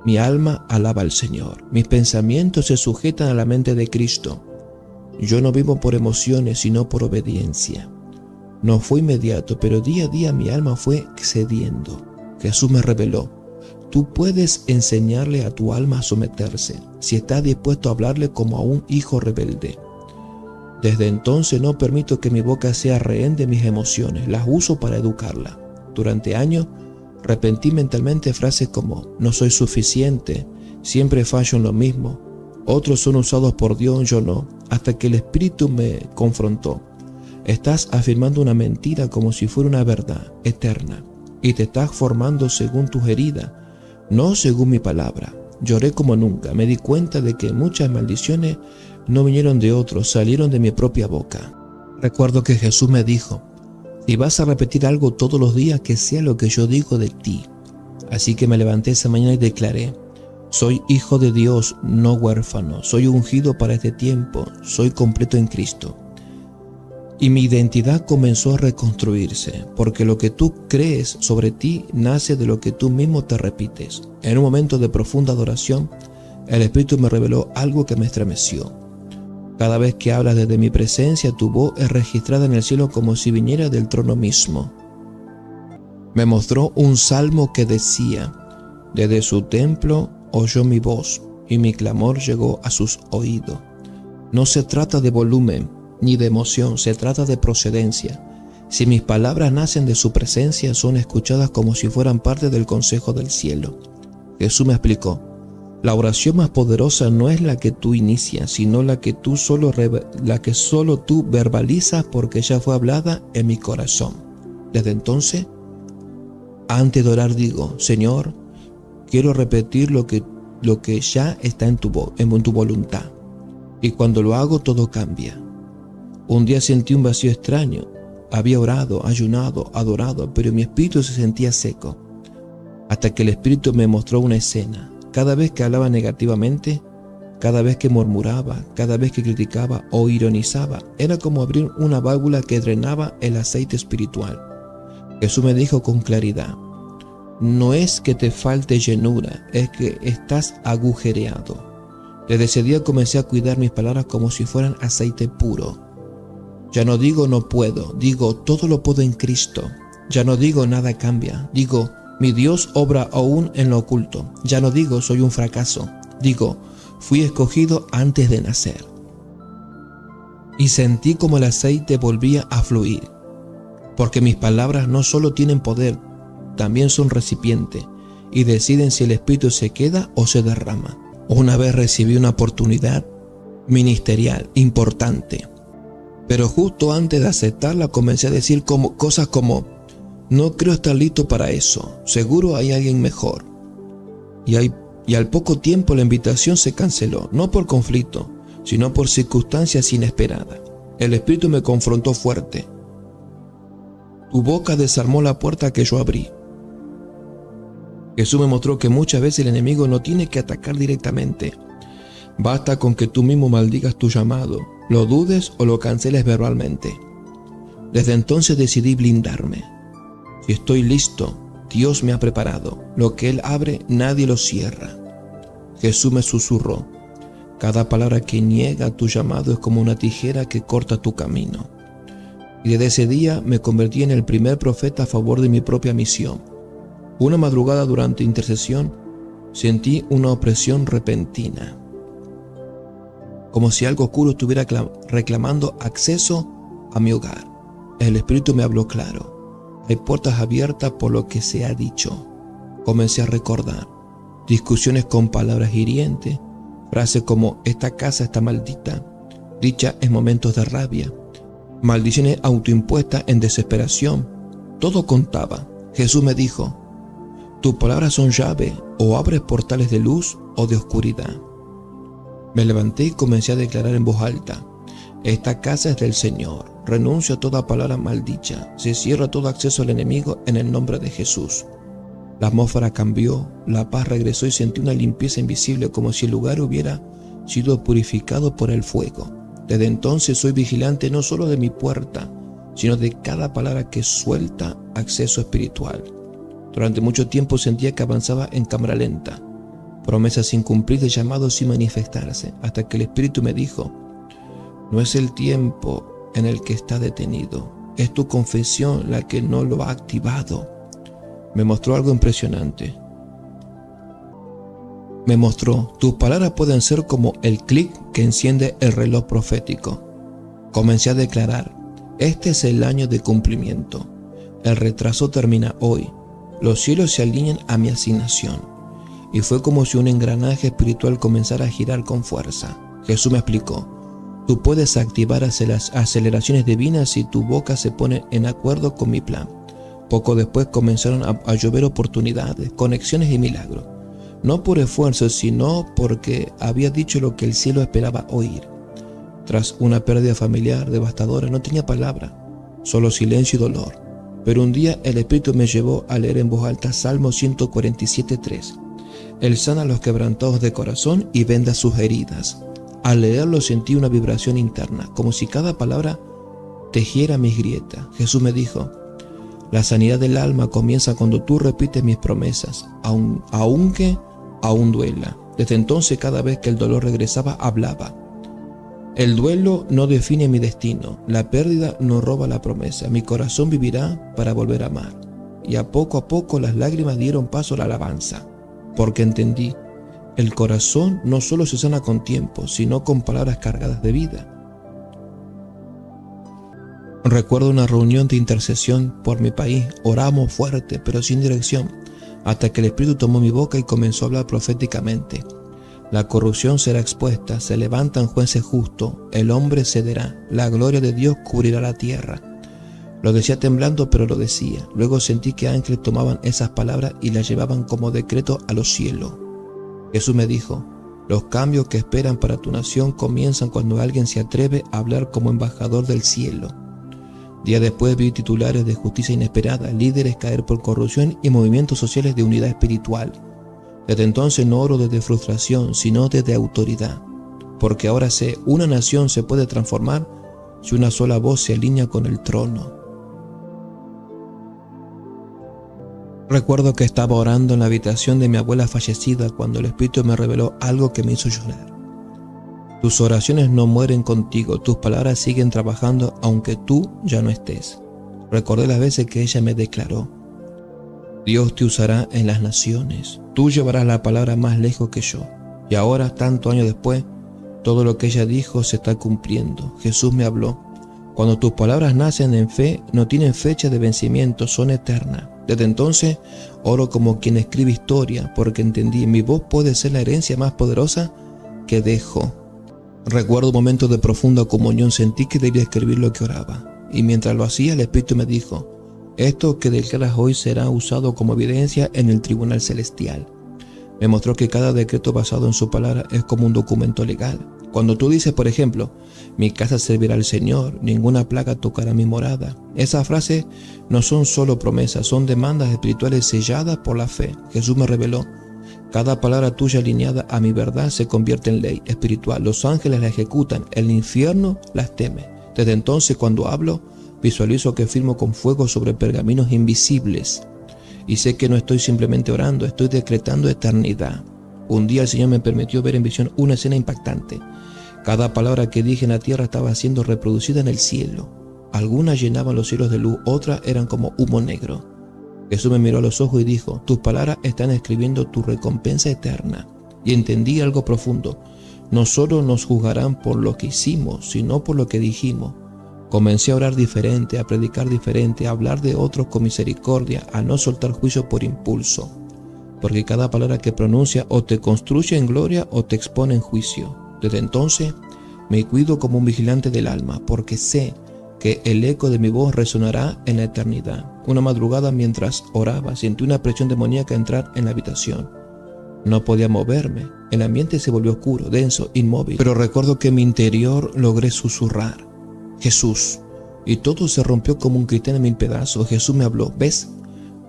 Mi alma alaba al Señor, mis pensamientos se sujetan a la mente de Cristo. Yo no vivo por emociones, sino por obediencia. No fue inmediato, pero día a día mi alma fue cediendo. Jesús me reveló, tú puedes enseñarle a tu alma a someterse, si estás dispuesto a hablarle como a un hijo rebelde. Desde entonces no permito que mi boca sea rehén de mis emociones, las uso para educarla. Durante años repetí mentalmente frases como, no soy suficiente, siempre fallo en lo mismo, otros son usados por Dios, yo no, hasta que el Espíritu me confrontó. Estás afirmando una mentira como si fuera una verdad eterna y te estás formando según tus heridas, no según mi palabra. Lloré como nunca, me di cuenta de que muchas maldiciones no vinieron de otros, salieron de mi propia boca. Recuerdo que Jesús me dijo, si vas a repetir algo todos los días, que sea lo que yo digo de ti. Así que me levanté esa mañana y declaré, soy hijo de Dios, no huérfano, soy ungido para este tiempo, soy completo en Cristo. Y mi identidad comenzó a reconstruirse, porque lo que tú crees sobre ti nace de lo que tú mismo te repites. En un momento de profunda adoración, el Espíritu me reveló algo que me estremeció. Cada vez que hablas desde mi presencia, tu voz es registrada en el cielo como si viniera del trono mismo. Me mostró un salmo que decía, desde su templo oyó mi voz y mi clamor llegó a sus oídos. No se trata de volumen ni de emoción, se trata de procedencia. Si mis palabras nacen de su presencia, son escuchadas como si fueran parte del consejo del cielo. Jesús me explicó, la oración más poderosa no es la que tú inicias, sino la que solo tú verbalizas porque ya fue hablada en mi corazón. Desde entonces, antes de orar digo, Señor, quiero repetir lo que ya está en tu voluntad. Y cuando lo hago, todo cambia. Un día sentí un vacío extraño. Había orado, ayunado, adorado, pero mi espíritu se sentía seco. Hasta que el Espíritu me mostró una escena. Cada vez que hablaba negativamente, cada vez que murmuraba, cada vez que criticaba o ironizaba, era como abrir una válvula que drenaba el aceite espiritual. Jesús me dijo con claridad, no es que te falte llenura, es que estás agujereado. Desde ese día comencé a cuidar mis palabras como si fueran aceite puro. Ya no digo no puedo, digo todo lo puedo en Cristo. Ya no digo nada cambia, digo mi Dios obra aún en lo oculto. Ya no digo soy un fracaso, digo fui escogido antes de nacer. Y sentí como el aceite volvía a fluir, porque mis palabras no solo tienen poder, también son recipiente, y deciden si el espíritu se queda o se derrama. Una vez recibí una oportunidad ministerial importante, pero justo antes de aceptarla comencé a decir cosas como: no creo estar listo para eso, seguro hay alguien mejor. Y al poco tiempo la invitación se canceló, no por conflicto, sino por circunstancias inesperadas. El espíritu me confrontó fuerte. Tu boca desarmó la puerta que yo abrí. Jesús me mostró que muchas veces el enemigo no tiene que atacar directamente. Basta con que tú mismo maldigas tu llamado, lo dudes o lo canceles verbalmente. Desde entonces decidí blindarme. Si estoy listo, Dios me ha preparado. Lo que Él abre, nadie lo cierra. Jesús me susurró: cada palabra que niega tu llamado es como una tijera que corta tu camino. Y desde ese día me convertí en el primer profeta a favor de mi propia misión. Una madrugada durante intercesión sentí una opresión repentina, como si algo oscuro estuviera reclamando acceso a mi hogar. El Espíritu me habló claro: hay puertas abiertas por lo que se ha dicho. Comencé a recordar discusiones con palabras hirientes, frases como esta casa está maldita, dicha en momentos de rabia, maldiciones autoimpuestas en desesperación. Todo contaba. Jesús me dijo: tus palabras son llave, o abres portales de luz o de oscuridad. Me levanté y comencé a declarar en voz alta: esta casa es del Señor, renuncio a toda palabra maldicha, se cierra todo acceso al enemigo en el nombre de Jesús. La atmósfera cambió, la paz regresó y sentí una limpieza invisible, como si el lugar hubiera sido purificado por el fuego. Desde entonces soy vigilante no solo de mi puerta, sino de cada palabra que suelta acceso espiritual. Durante mucho tiempo sentía que avanzaba en cámara lenta, promesas sin cumplir, de llamados sin manifestarse, hasta que el Espíritu me dijo: no es el tiempo en el que está detenido, es tu confesión la que no lo ha activado. Me mostró algo impresionante. Me mostró: tus palabras pueden ser como el clic que enciende el reloj profético. Comencé a declarar: este es el año de cumplimiento. El retraso termina hoy. Los cielos se alinean a mi asignación. Y fue como si un engranaje espiritual comenzara a girar con fuerza. Jesús me explicó: tú puedes activar las aceleraciones divinas si tu boca se pone en acuerdo con mi plan. Poco después comenzaron a llover oportunidades, conexiones y milagros. No por esfuerzo, sino porque había dicho lo que el cielo esperaba oír. Tras una pérdida familiar devastadora, no tenía palabra, solo silencio y dolor. Pero un día el Espíritu me llevó a leer en voz alta Salmo 147:3. Él sana a los quebrantados de corazón y venda sus heridas. Al leerlo sentí una vibración interna, como si cada palabra tejiera mis grietas. Jesús me dijo: la sanidad del alma comienza cuando tú repites mis promesas, aunque aún duela. Desde entonces, cada vez que el dolor regresaba, hablaba: el duelo no define mi destino, la pérdida no roba la promesa, mi corazón vivirá para volver a amar. Y a poco las lágrimas dieron paso a la alabanza, porque entendí: el corazón no solo se sana con tiempo, sino con palabras cargadas de vida. Recuerdo una reunión de intercesión por mi país. Oramos fuerte, pero sin dirección, hasta que el Espíritu tomó mi boca y comenzó a hablar proféticamente. La corrupción será expuesta, se levantan jueces justos, el hombre cederá, la gloria de Dios cubrirá la tierra. Lo decía temblando, pero lo decía. Luego sentí que ángeles tomaban esas palabras y las llevaban como decreto a los cielos. Jesús me dijo: los cambios que esperan para tu nación comienzan cuando alguien se atreve a hablar como embajador del cielo. Días después vi titulares de justicia inesperada, líderes caer por corrupción y movimientos sociales de unidad espiritual. Desde entonces no oro desde frustración, sino desde autoridad, porque ahora sé: una nación se puede transformar si una sola voz se alinea con el trono. Recuerdo que estaba orando en la habitación de mi abuela fallecida cuando el Espíritu me reveló algo que me hizo llorar. Tus oraciones no mueren contigo, tus palabras siguen trabajando aunque tú ya no estés. Recordé las veces que ella me declaró: Dios te usará en las naciones, tú llevarás la palabra más lejos que yo. Y ahora, tantos años después, todo lo que ella dijo se está cumpliendo. Jesús me habló: Cuando tus palabras nacen en fe, no tienen fecha de vencimiento, son eternas. Desde entonces, oro como quien escribe historia, porque entendí, mi voz puede ser la herencia más poderosa que dejo. Recuerdo momentos de profunda comunión, sentí que debía escribir lo que oraba. Y mientras lo hacía, el Espíritu me dijo, esto que declaras hoy será usado como evidencia en el tribunal celestial. Me mostró que cada decreto basado en su palabra es como un documento legal. Cuando tú dices, por ejemplo, mi casa servirá al Señor, ninguna plaga tocará mi morada. Esas frases no son solo promesas, son demandas espirituales selladas por la fe. Jesús me reveló, cada palabra tuya alineada a mi verdad se convierte en ley espiritual. Los ángeles la ejecutan, el infierno las teme. Desde entonces, cuando hablo, visualizo que firmo con fuego sobre pergaminos invisibles. Y sé que no estoy simplemente orando, estoy decretando eternidad. Un día el Señor me permitió ver en visión una escena impactante. Cada palabra que dije en la tierra estaba siendo reproducida en el cielo. Algunas llenaban los cielos de luz, otras eran como humo negro. Jesús me miró a los ojos y dijo, tus palabras están escribiendo tu recompensa eterna. Y entendí algo profundo. No solo nos juzgarán por lo que hicimos, sino por lo que dijimos. Comencé a orar diferente, a predicar diferente, a hablar de otros con misericordia, a no soltar juicio por impulso. Porque cada palabra que pronuncia o te construye en gloria o te expone en juicio. Desde entonces me cuido como un vigilante del alma, porque sé que el eco de mi voz resonará en la eternidad. Una madrugada mientras oraba, sentí una presión demoníaca entrar en la habitación. No podía moverme, el ambiente se volvió oscuro, denso, inmóvil, pero recuerdo que en mi interior logré susurrar, Jesús, y todo se rompió como un cristal en mil pedazos. Jesús me habló, ¿ves?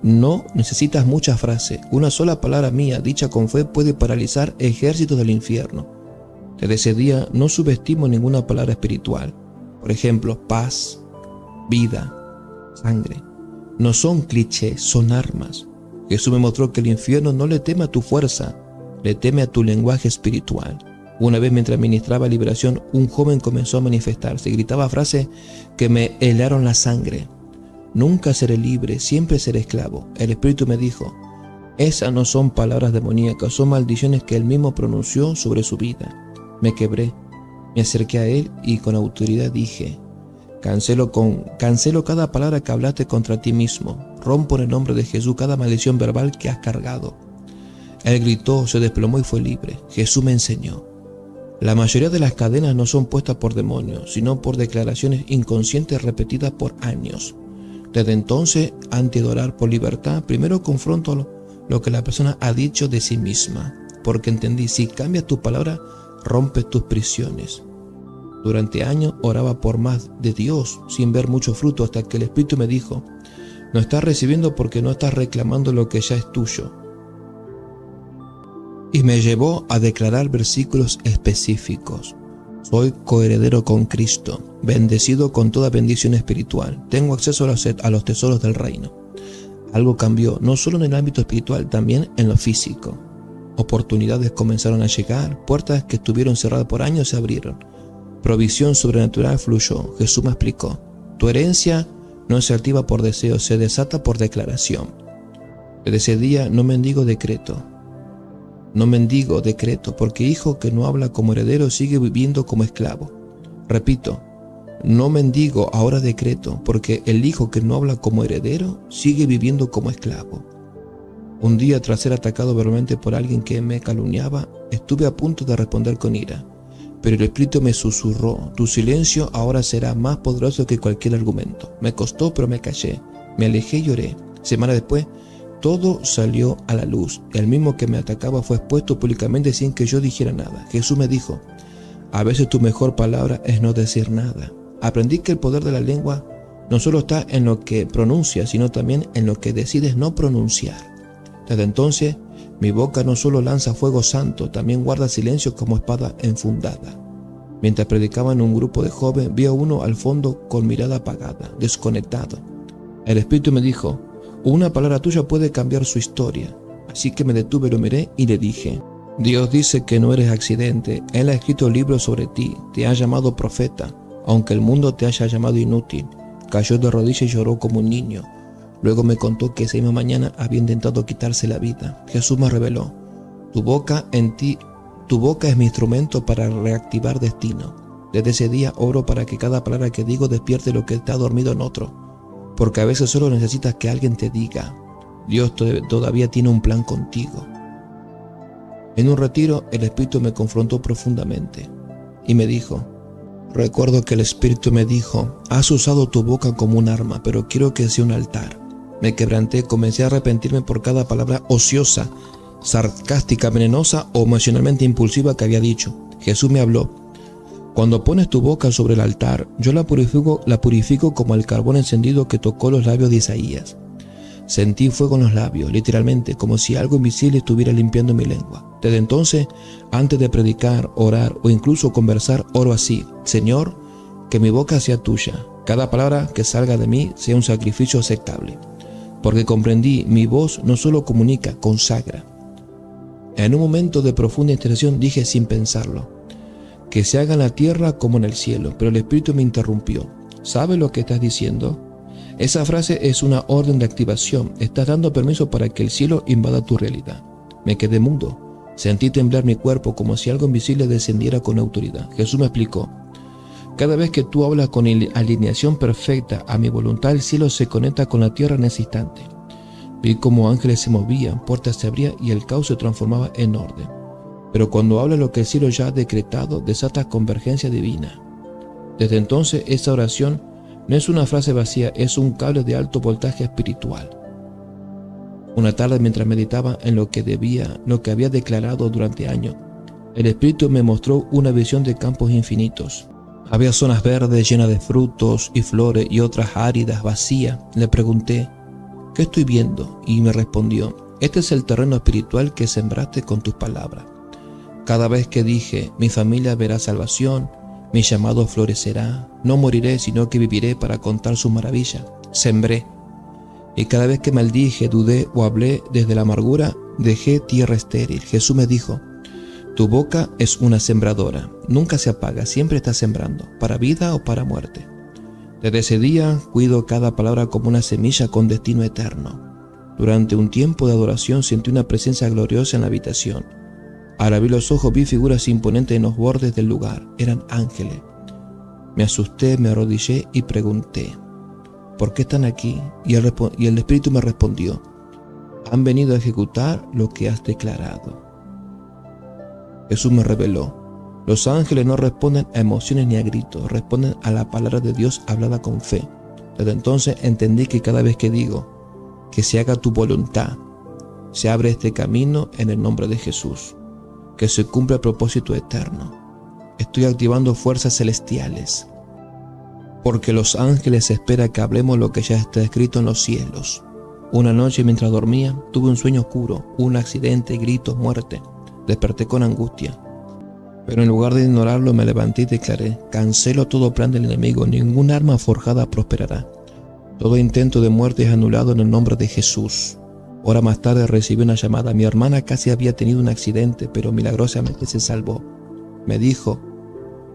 No necesitas muchas frases, una sola palabra mía, dicha con fe, puede paralizar ejércitos del infierno. Desde ese día no subestimo ninguna palabra espiritual. Por ejemplo, paz, vida, sangre. No son clichés, son armas. Jesús me mostró que el infierno no le teme a tu fuerza, le teme a tu lenguaje espiritual. Una vez mientras ministraba liberación, un joven comenzó a manifestarse y gritaba frases que me helaron la sangre. Nunca seré libre, siempre seré esclavo. El Espíritu me dijo, esas no son palabras demoníacas, son maldiciones que él mismo pronunció sobre su vida. Me quebré, me acerqué a él y con autoridad dije, cancelo cada palabra que hablaste contra ti mismo, rompo en el nombre de Jesús cada maldición verbal que has cargado. Él gritó, se desplomó y fue libre. Jesús me enseñó. La mayoría de las cadenas no son puestas por demonios, sino por declaraciones inconscientes repetidas por años. Desde entonces, antes de orar por libertad, primero confronto lo que la persona ha dicho de sí misma, porque entendí, si cambias tu palabra, rompes tus prisiones. Durante años oraba por más de Dios, sin ver mucho fruto, hasta que el Espíritu me dijo, no estás recibiendo porque no estás reclamando lo que ya es tuyo. Y me llevó a declarar versículos específicos. Soy coheredero con Cristo, bendecido con toda bendición espiritual. Tengo acceso a los tesoros del reino. Algo cambió, no solo en el ámbito espiritual, también en lo físico. Oportunidades comenzaron a llegar, puertas que estuvieron cerradas por años se abrieron. Provisión sobrenatural fluyó. Jesús me explicó, tu herencia no se activa por deseo, se desata por declaración. Desde ese día no mendigo decreto, porque hijo que no habla como heredero sigue viviendo como esclavo. Repito, no mendigo, ahora decreto, porque el hijo que no habla como heredero sigue viviendo como esclavo. Un día, tras ser atacado verbalmente por alguien que me calumniaba, estuve a punto de responder con ira, pero el Espíritu me susurró, tu silencio ahora será más poderoso que cualquier argumento. Me costó, pero me callé, me alejé y lloré. Semanas después, todo salió a la luz. El mismo que me atacaba fue expuesto públicamente sin que yo dijera nada. Jesús me dijo, a veces tu mejor palabra es no decir nada. Aprendí que el poder de la lengua no solo está en lo que pronuncias, sino también en lo que decides no pronunciar. Desde entonces, mi boca no solo lanza fuego santo, también guarda silencio como espada enfundada. Mientras predicaba en un grupo de jóvenes, vi a uno al fondo con mirada apagada, desconectado. El Espíritu me dijo, una palabra tuya puede cambiar su historia. Así que me detuve, lo miré y le dije, Dios dice que no eres accidente. Él ha escrito libros sobre ti, te ha llamado profeta, aunque el mundo te haya llamado inútil. Cayó de rodillas y lloró como un niño. Luego me contó que esa misma mañana había intentado quitarse la vida. Jesús me reveló, tu boca es mi instrumento para reactivar destino. Desde ese día oro para que cada palabra que digo despierte lo que está dormido en otro, porque a veces solo necesitas que alguien te diga: Dios todavía tiene un plan contigo. En un retiro, el Espíritu me confrontó profundamente y me dijo: recuerdo que el Espíritu me dijo: has usado tu boca como un arma, pero quiero que sea un altar. Me quebranté, comencé a arrepentirme por cada palabra ociosa, sarcástica, venenosa o emocionalmente impulsiva que había dicho. Jesús me habló: cuando pones tu boca sobre el altar, yo la purifico como el carbón encendido que tocó los labios de Isaías. Sentí fuego en los labios, literalmente, como si algo invisible estuviera limpiando mi lengua. Desde entonces, antes de predicar, orar o incluso conversar, oro así: Señor, que mi boca sea tuya, cada palabra que salga de mí sea un sacrificio aceptable. Porque comprendí, mi voz no solo comunica, consagra. En un momento de profunda intercesión dije sin pensarlo: que se haga en la tierra como en el cielo. Pero el Espíritu me interrumpió: ¿sabes lo que estás diciendo? Esa frase es una orden de activación. Estás dando permiso para que el cielo invada tu realidad. Me quedé mudo. Sentí temblar mi cuerpo como si algo invisible descendiera con autoridad. Jesús me explicó: cada vez que tú hablas con alineación perfecta a mi voluntad, el cielo se conecta con la tierra en ese instante. Vi cómo ángeles se movían, puertas se abrían y el caos se transformaba en orden. Pero cuando hablas lo que el cielo ya ha decretado, desatas convergencia divina. Desde entonces, esa oración no es una frase vacía, es un cable de alto voltaje espiritual. Una tarde, mientras meditaba en lo que había declarado durante años, el Espíritu me mostró una visión de campos infinitos. Había zonas verdes llenas de frutos y flores y otras áridas, vacías. Le pregunté: ¿qué estoy viendo? Y me respondió: este es el terreno espiritual que sembraste con tus palabras. Cada vez que dije: mi familia verá salvación, mi llamado florecerá, no moriré sino que viviré para contar su maravilla, sembré. Y cada vez que maldije, dudé o hablé desde la amargura, dejé tierra estéril. Jesús me dijo: tu boca es una sembradora, nunca se apaga, siempre está sembrando, para vida o para muerte. Desde ese día cuido cada palabra como una semilla con destino eterno. Durante un tiempo de adoración sentí una presencia gloriosa en la habitación. Al abrir los ojos vi figuras imponentes en los bordes del lugar. Eran ángeles. Me asusté, me arrodillé y pregunté: ¿por qué están aquí? Y el Espíritu me respondió: han venido a ejecutar lo que has declarado. Jesús me reveló: los ángeles no responden a emociones ni a gritos, responden a la palabra de Dios hablada con fe. Desde entonces entendí que cada vez que digo: que se haga tu voluntad, se abre este camino en el nombre de Jesús. Que se cumpla el propósito eterno. Estoy activando fuerzas celestiales, porque los ángeles esperan que hablemos lo que ya está escrito en los cielos. Una noche mientras dormía, tuve un sueño oscuro, un accidente, gritos, muerte. Desperté con angustia, pero en lugar de ignorarlo me levanté y declaré: cancelo todo plan del enemigo, ningún arma forjada prosperará. Todo intento de muerte es anulado en el nombre de Jesús. Hora más tarde recibí una llamada. Mi hermana casi había tenido un accidente, pero milagrosamente se salvó.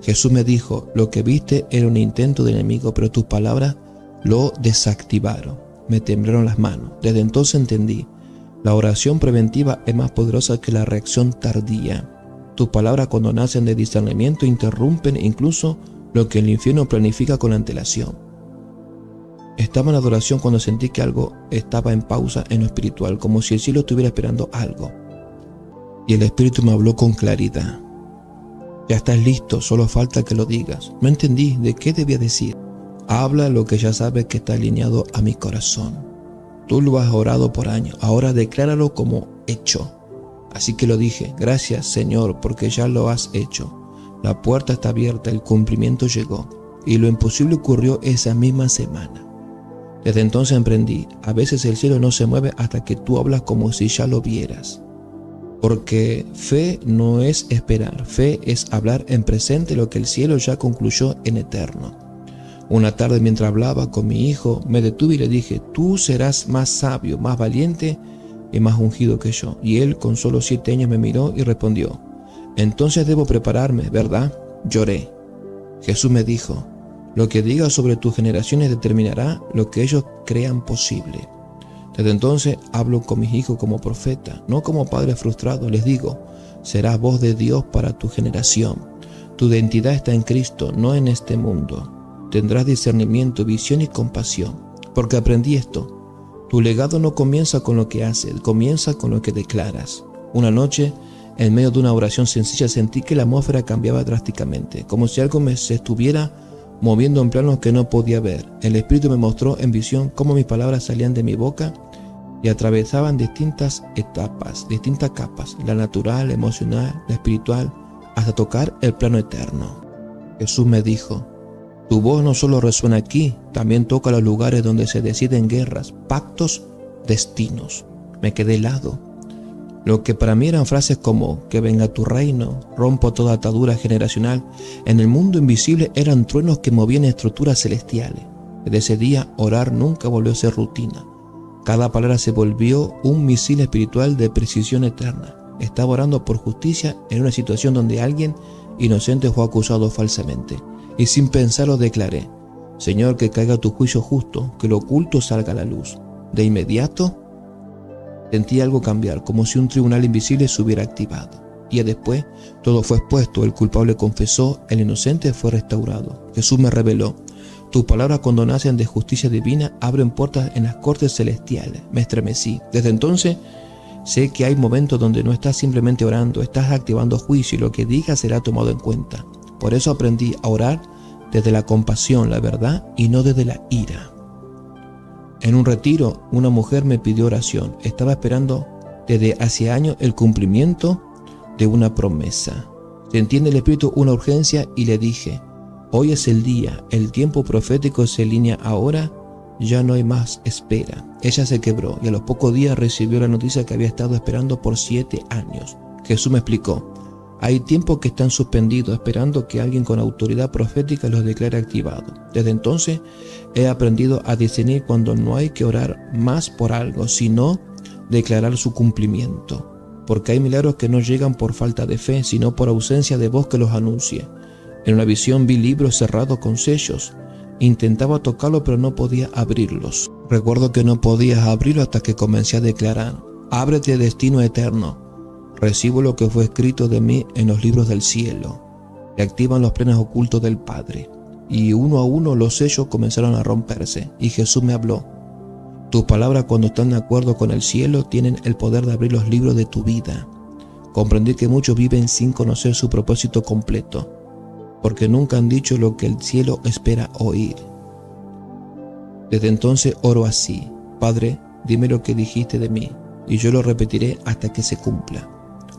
Jesús me dijo: lo que viste era un intento del enemigo, pero tus palabras lo desactivaron. Me temblaron las manos. Desde entonces entendí: la oración preventiva es más poderosa que la reacción tardía. Tus palabras, cuando nacen de discernimiento, interrumpen incluso lo que el infierno planifica con antelación. Estaba en la adoración cuando sentí que algo estaba en pausa en lo espiritual, como si el cielo estuviera esperando algo. Y el Espíritu me habló con claridad: ya estás listo, solo falta que lo digas. No entendí de qué debía decir. Habla lo que ya sabes que está alineado a mi corazón. Tú lo has orado por años, ahora decláralo como hecho. Así que lo dije: gracias, Señor, porque ya lo has hecho. La puerta está abierta, el cumplimiento llegó, y lo imposible ocurrió esa misma semana. Desde entonces emprendí: a veces el cielo no se mueve hasta que tú hablas como si ya lo vieras. Porque fe no es esperar, fe es hablar en presente lo que el cielo ya concluyó en eterno. Una tarde, mientras hablaba con mi hijo, me detuve y le dije: tú serás más sabio, más valiente y más ungido que yo. Y él, con solo 7 años, me miró y respondió: entonces debo prepararme, ¿verdad? Lloré. Jesús me dijo: lo que digas sobre tus generaciones determinará lo que ellos crean posible. Desde entonces hablo con mis hijos como profeta, no como padre frustrado. Les digo: serás voz de Dios para tu generación. Tu identidad está en Cristo, no en este mundo. Tendrás discernimiento, visión y compasión, porque aprendí esto. Tu legado no comienza con lo que haces, comienza con lo que declaras. Una noche, en medio de una oración sencilla, sentí que la atmósfera cambiaba drásticamente, como si algo se estuviera moviendo en planos que no podía ver. El Espíritu me mostró en visión cómo mis palabras salían de mi boca y atravesaban distintas etapas, distintas capas, la natural, la emocional, la espiritual, hasta tocar el plano eterno. Jesús me dijo: tu voz no solo resuena aquí, también toca los lugares donde se deciden guerras, pactos, destinos. Me quedé helado. Lo que para mí eran frases como que venga tu reino, rompo toda atadura generacional, en el mundo invisible eran truenos que movían estructuras celestiales. Desde ese día, orar nunca volvió a ser rutina. Cada palabra se volvió un misil espiritual de precisión eterna. Estaba orando por justicia en una situación donde alguien inocente fue acusado falsamente. Y sin pensarlo declaré: Señor, que caiga tu juicio justo, que lo oculto salga a la luz. De inmediato sentí algo cambiar, como si un tribunal invisible se hubiera activado. Y después todo fue expuesto, el culpable confesó, el inocente fue restaurado. Jesús me reveló: tus palabras, cuando nacen de justicia divina, abren puertas en las cortes celestiales. Me estremecí. Desde entonces sé que hay momentos donde no estás simplemente orando, estás activando juicio y lo que digas será tomado en cuenta. Por eso aprendí a orar desde la compasión, la verdad y no desde la ira. En un retiro, una mujer me pidió oración. Estaba esperando desde hace años el cumplimiento de una promesa. Sentí en el Espíritu una urgencia y le dije: hoy es el día, el tiempo profético se alinea ahora, ya no hay más espera. Ella se quebró y a los pocos días recibió la noticia que había estado esperando por 7 años. Jesús me explicó: hay tiempos que están suspendidos esperando que alguien con autoridad profética los declare activados. Desde entonces he aprendido a discernir cuando no hay que orar más por algo, sino declarar su cumplimiento. Porque hay milagros que no llegan por falta de fe, sino por ausencia de voz que los anuncie. En una visión vi libros cerrados con sellos. Intentaba tocarlos pero no podía abrirlos. Recuerdo que no podía abrirlo hasta que comencé a declarar: ábrete destino eterno. Recibo lo que fue escrito de mí en los libros del cielo. Se activan los planes ocultos del Padre. Y uno a uno los sellos comenzaron a romperse. Y Jesús me habló: tus palabras, cuando están de acuerdo con el cielo, tienen el poder de abrir los libros de tu vida. Comprendí que muchos viven sin conocer su propósito completo, porque nunca han dicho lo que el cielo espera oír. Desde entonces oro así: Padre, dime lo que dijiste de mí, y yo lo repetiré hasta que se cumpla.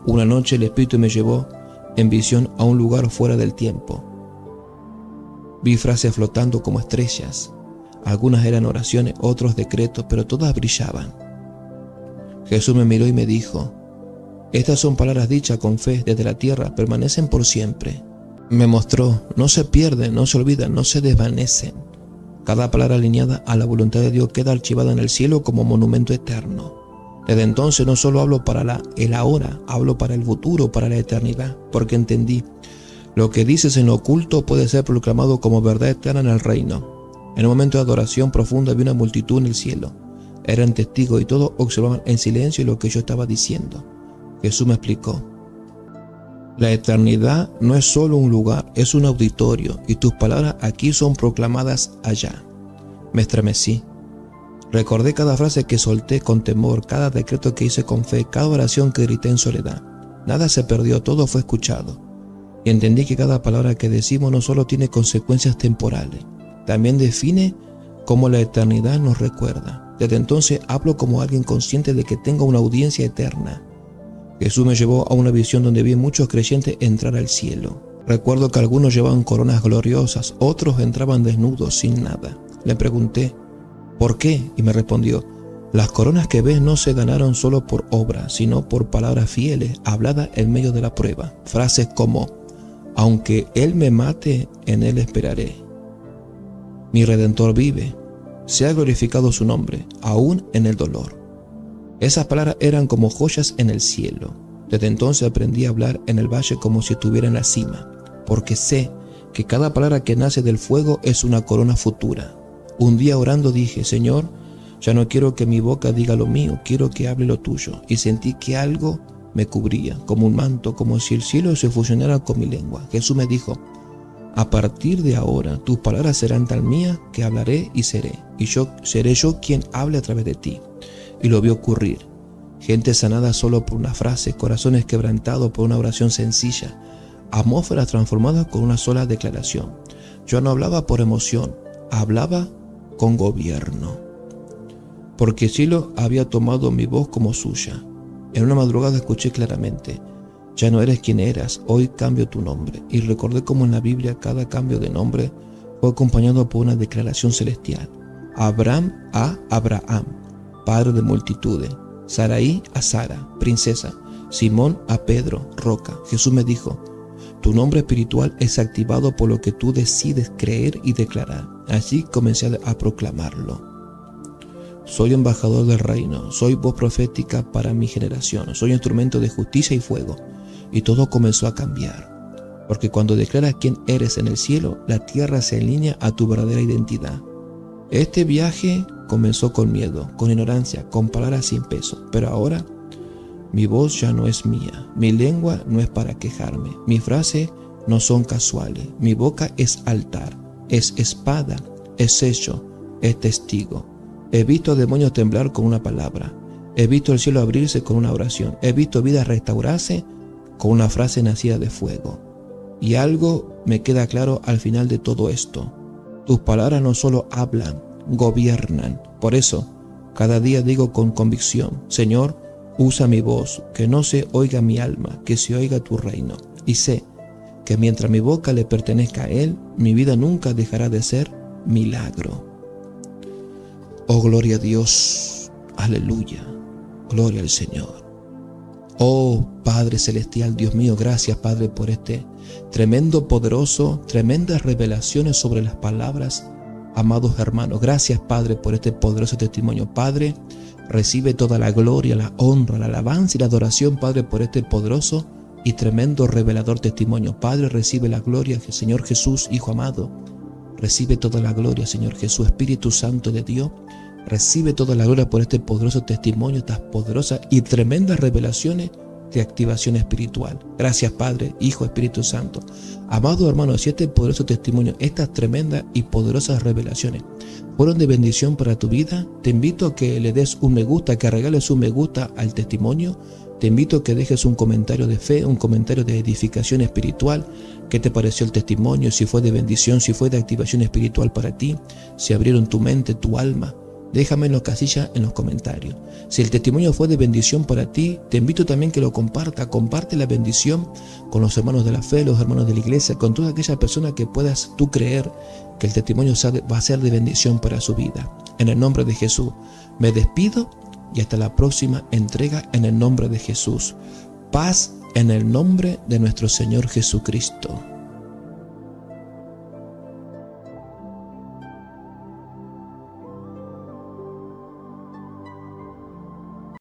Una noche el Espíritu me llevó en visión a un lugar fuera del tiempo. Vi frases flotando como estrellas. Algunas eran oraciones, otros decretos, pero todas brillaban. Jesús me miró y me dijo: estas son palabras dichas con fe desde la tierra, permanecen por siempre. Me mostró: no se pierden, no se olvidan, no se desvanecen. Cada palabra alineada a la voluntad de Dios queda archivada en el cielo como monumento eterno. Desde entonces no solo hablo para el ahora, hablo para el futuro, para la eternidad, porque entendí: lo que dices en lo oculto puede ser proclamado como verdad eterna en el reino. En un momento de adoración profunda vi una multitud en el cielo. Eran testigos y todos observaban en silencio lo que yo estaba diciendo. Jesús me explicó: la eternidad no es solo un lugar, es un auditorio, y tus palabras aquí son proclamadas allá. Me estremecí. Recordé cada frase que solté con temor, cada decreto que hice con fe, cada oración que grité en soledad. Nada se perdió, todo fue escuchado. Y entendí que cada palabra que decimos no solo tiene consecuencias temporales, también define cómo la eternidad nos recuerda. Desde entonces hablo como alguien consciente de que tengo una audiencia eterna. Jesús me llevó a una visión donde vi muchos creyentes entrar al cielo. Recuerdo que algunos llevaban coronas gloriosas, otros entraban desnudos, sin nada. Le pregunté: ¿por qué? Y me respondió: las coronas que ves no se ganaron solo por obra, sino por palabras fieles, habladas en medio de la prueba. Frases como: aunque Él me mate, en Él esperaré. Mi Redentor vive, sea glorificado su nombre, aún en el dolor. Esas palabras eran como joyas en el cielo. Desde entonces aprendí a hablar en el valle como si estuviera en la cima, porque sé que cada palabra que nace del fuego es una corona futura. Un día orando dije: Señor, ya no quiero que mi boca diga lo mío, quiero que hable lo tuyo. Y sentí que algo me cubría como un manto, como si el cielo se fusionara con mi lengua. Jesús me dijo: a partir de ahora tus palabras serán tan mías que hablaré y seré, y seré yo quien hable a través de ti. Y lo vi ocurrir. Gente sanada solo por una frase, corazones quebrantados por una oración sencilla, atmósferas transformadas con una sola declaración. Yo no hablaba por emoción, hablaba con gobierno, porque el cielo había tomado mi voz como suya. En una madrugada escuché claramente: ya no eres quien eras, hoy cambio tu nombre. Y recordé cómo en la Biblia cada cambio de nombre fue acompañado por una declaración celestial. Abraham a Abraham, padre de multitudes. Saraí a Sara, princesa. Simón a Pedro, roca. Jesús me dijo: tu nombre espiritual es activado por lo que tú decides creer y declarar. Así comencé a proclamarlo. Soy embajador del reino, soy voz profética para mi generación, soy instrumento de justicia y fuego. Y todo comenzó a cambiar, porque cuando declaras quién eres en el cielo, la tierra se alinea a tu verdadera identidad. Este viaje comenzó con miedo, con ignorancia, con palabras sin peso, pero ahora mi voz ya no es mía, mi lengua no es para quejarme, mis frases no son casuales, mi boca es altar, es espada, es sello, es testigo. He visto demonios temblar con una palabra, he visto el cielo abrirse con una oración, he visto vidas restaurarse con una frase nacida de fuego. Y algo me queda claro al final de todo esto: tus palabras no solo hablan, gobiernan. Por eso, cada día digo con convicción: Señor, usa mi voz, que no se oiga mi alma, que se oiga tu reino. Y sé que mientras mi boca le pertenezca a Él, mi vida nunca dejará de ser milagro. Oh, gloria a Dios, aleluya, gloria al Señor. Oh Padre Celestial, Dios mío, gracias Padre por este tremendo, poderoso, tremendas revelaciones sobre las palabras, amados hermanos. Gracias Padre por este poderoso testimonio. Padre, recibe toda la gloria, la honra, la alabanza y la adoración, Padre, por este poderoso y tremendo revelador testimonio. Padre, recibe la gloria, Señor Jesús, Hijo amado. Recibe toda la gloria, Señor Jesús, Espíritu Santo de Dios. Recibe toda la gloria por este poderoso testimonio, estas poderosas y tremendas revelaciones de activación espiritual. Gracias Padre, Hijo, Espíritu Santo. Amado hermano, si este poderoso testimonio, estas tremendas y poderosas revelaciones fueron de bendición para tu vida, te invito a que le des un me gusta, que regales un me gusta al testimonio. Te invito a que dejes un comentario de fe, un comentario de edificación espiritual. ¿Qué te pareció el testimonio? Si fue de bendición, si fue de activación espiritual para ti, si abrieron tu mente, tu alma. Déjame en la casilla en los comentarios. Si el testimonio fue de bendición para ti, te invito también que lo compartas. Comparte la bendición con los hermanos de la fe, los hermanos de la iglesia, con toda aquella persona que puedas tú creer que el testimonio va a ser de bendición para su vida. En el nombre de Jesús, me despido y hasta la próxima entrega en el nombre de Jesús. Paz en el nombre de nuestro Señor Jesucristo.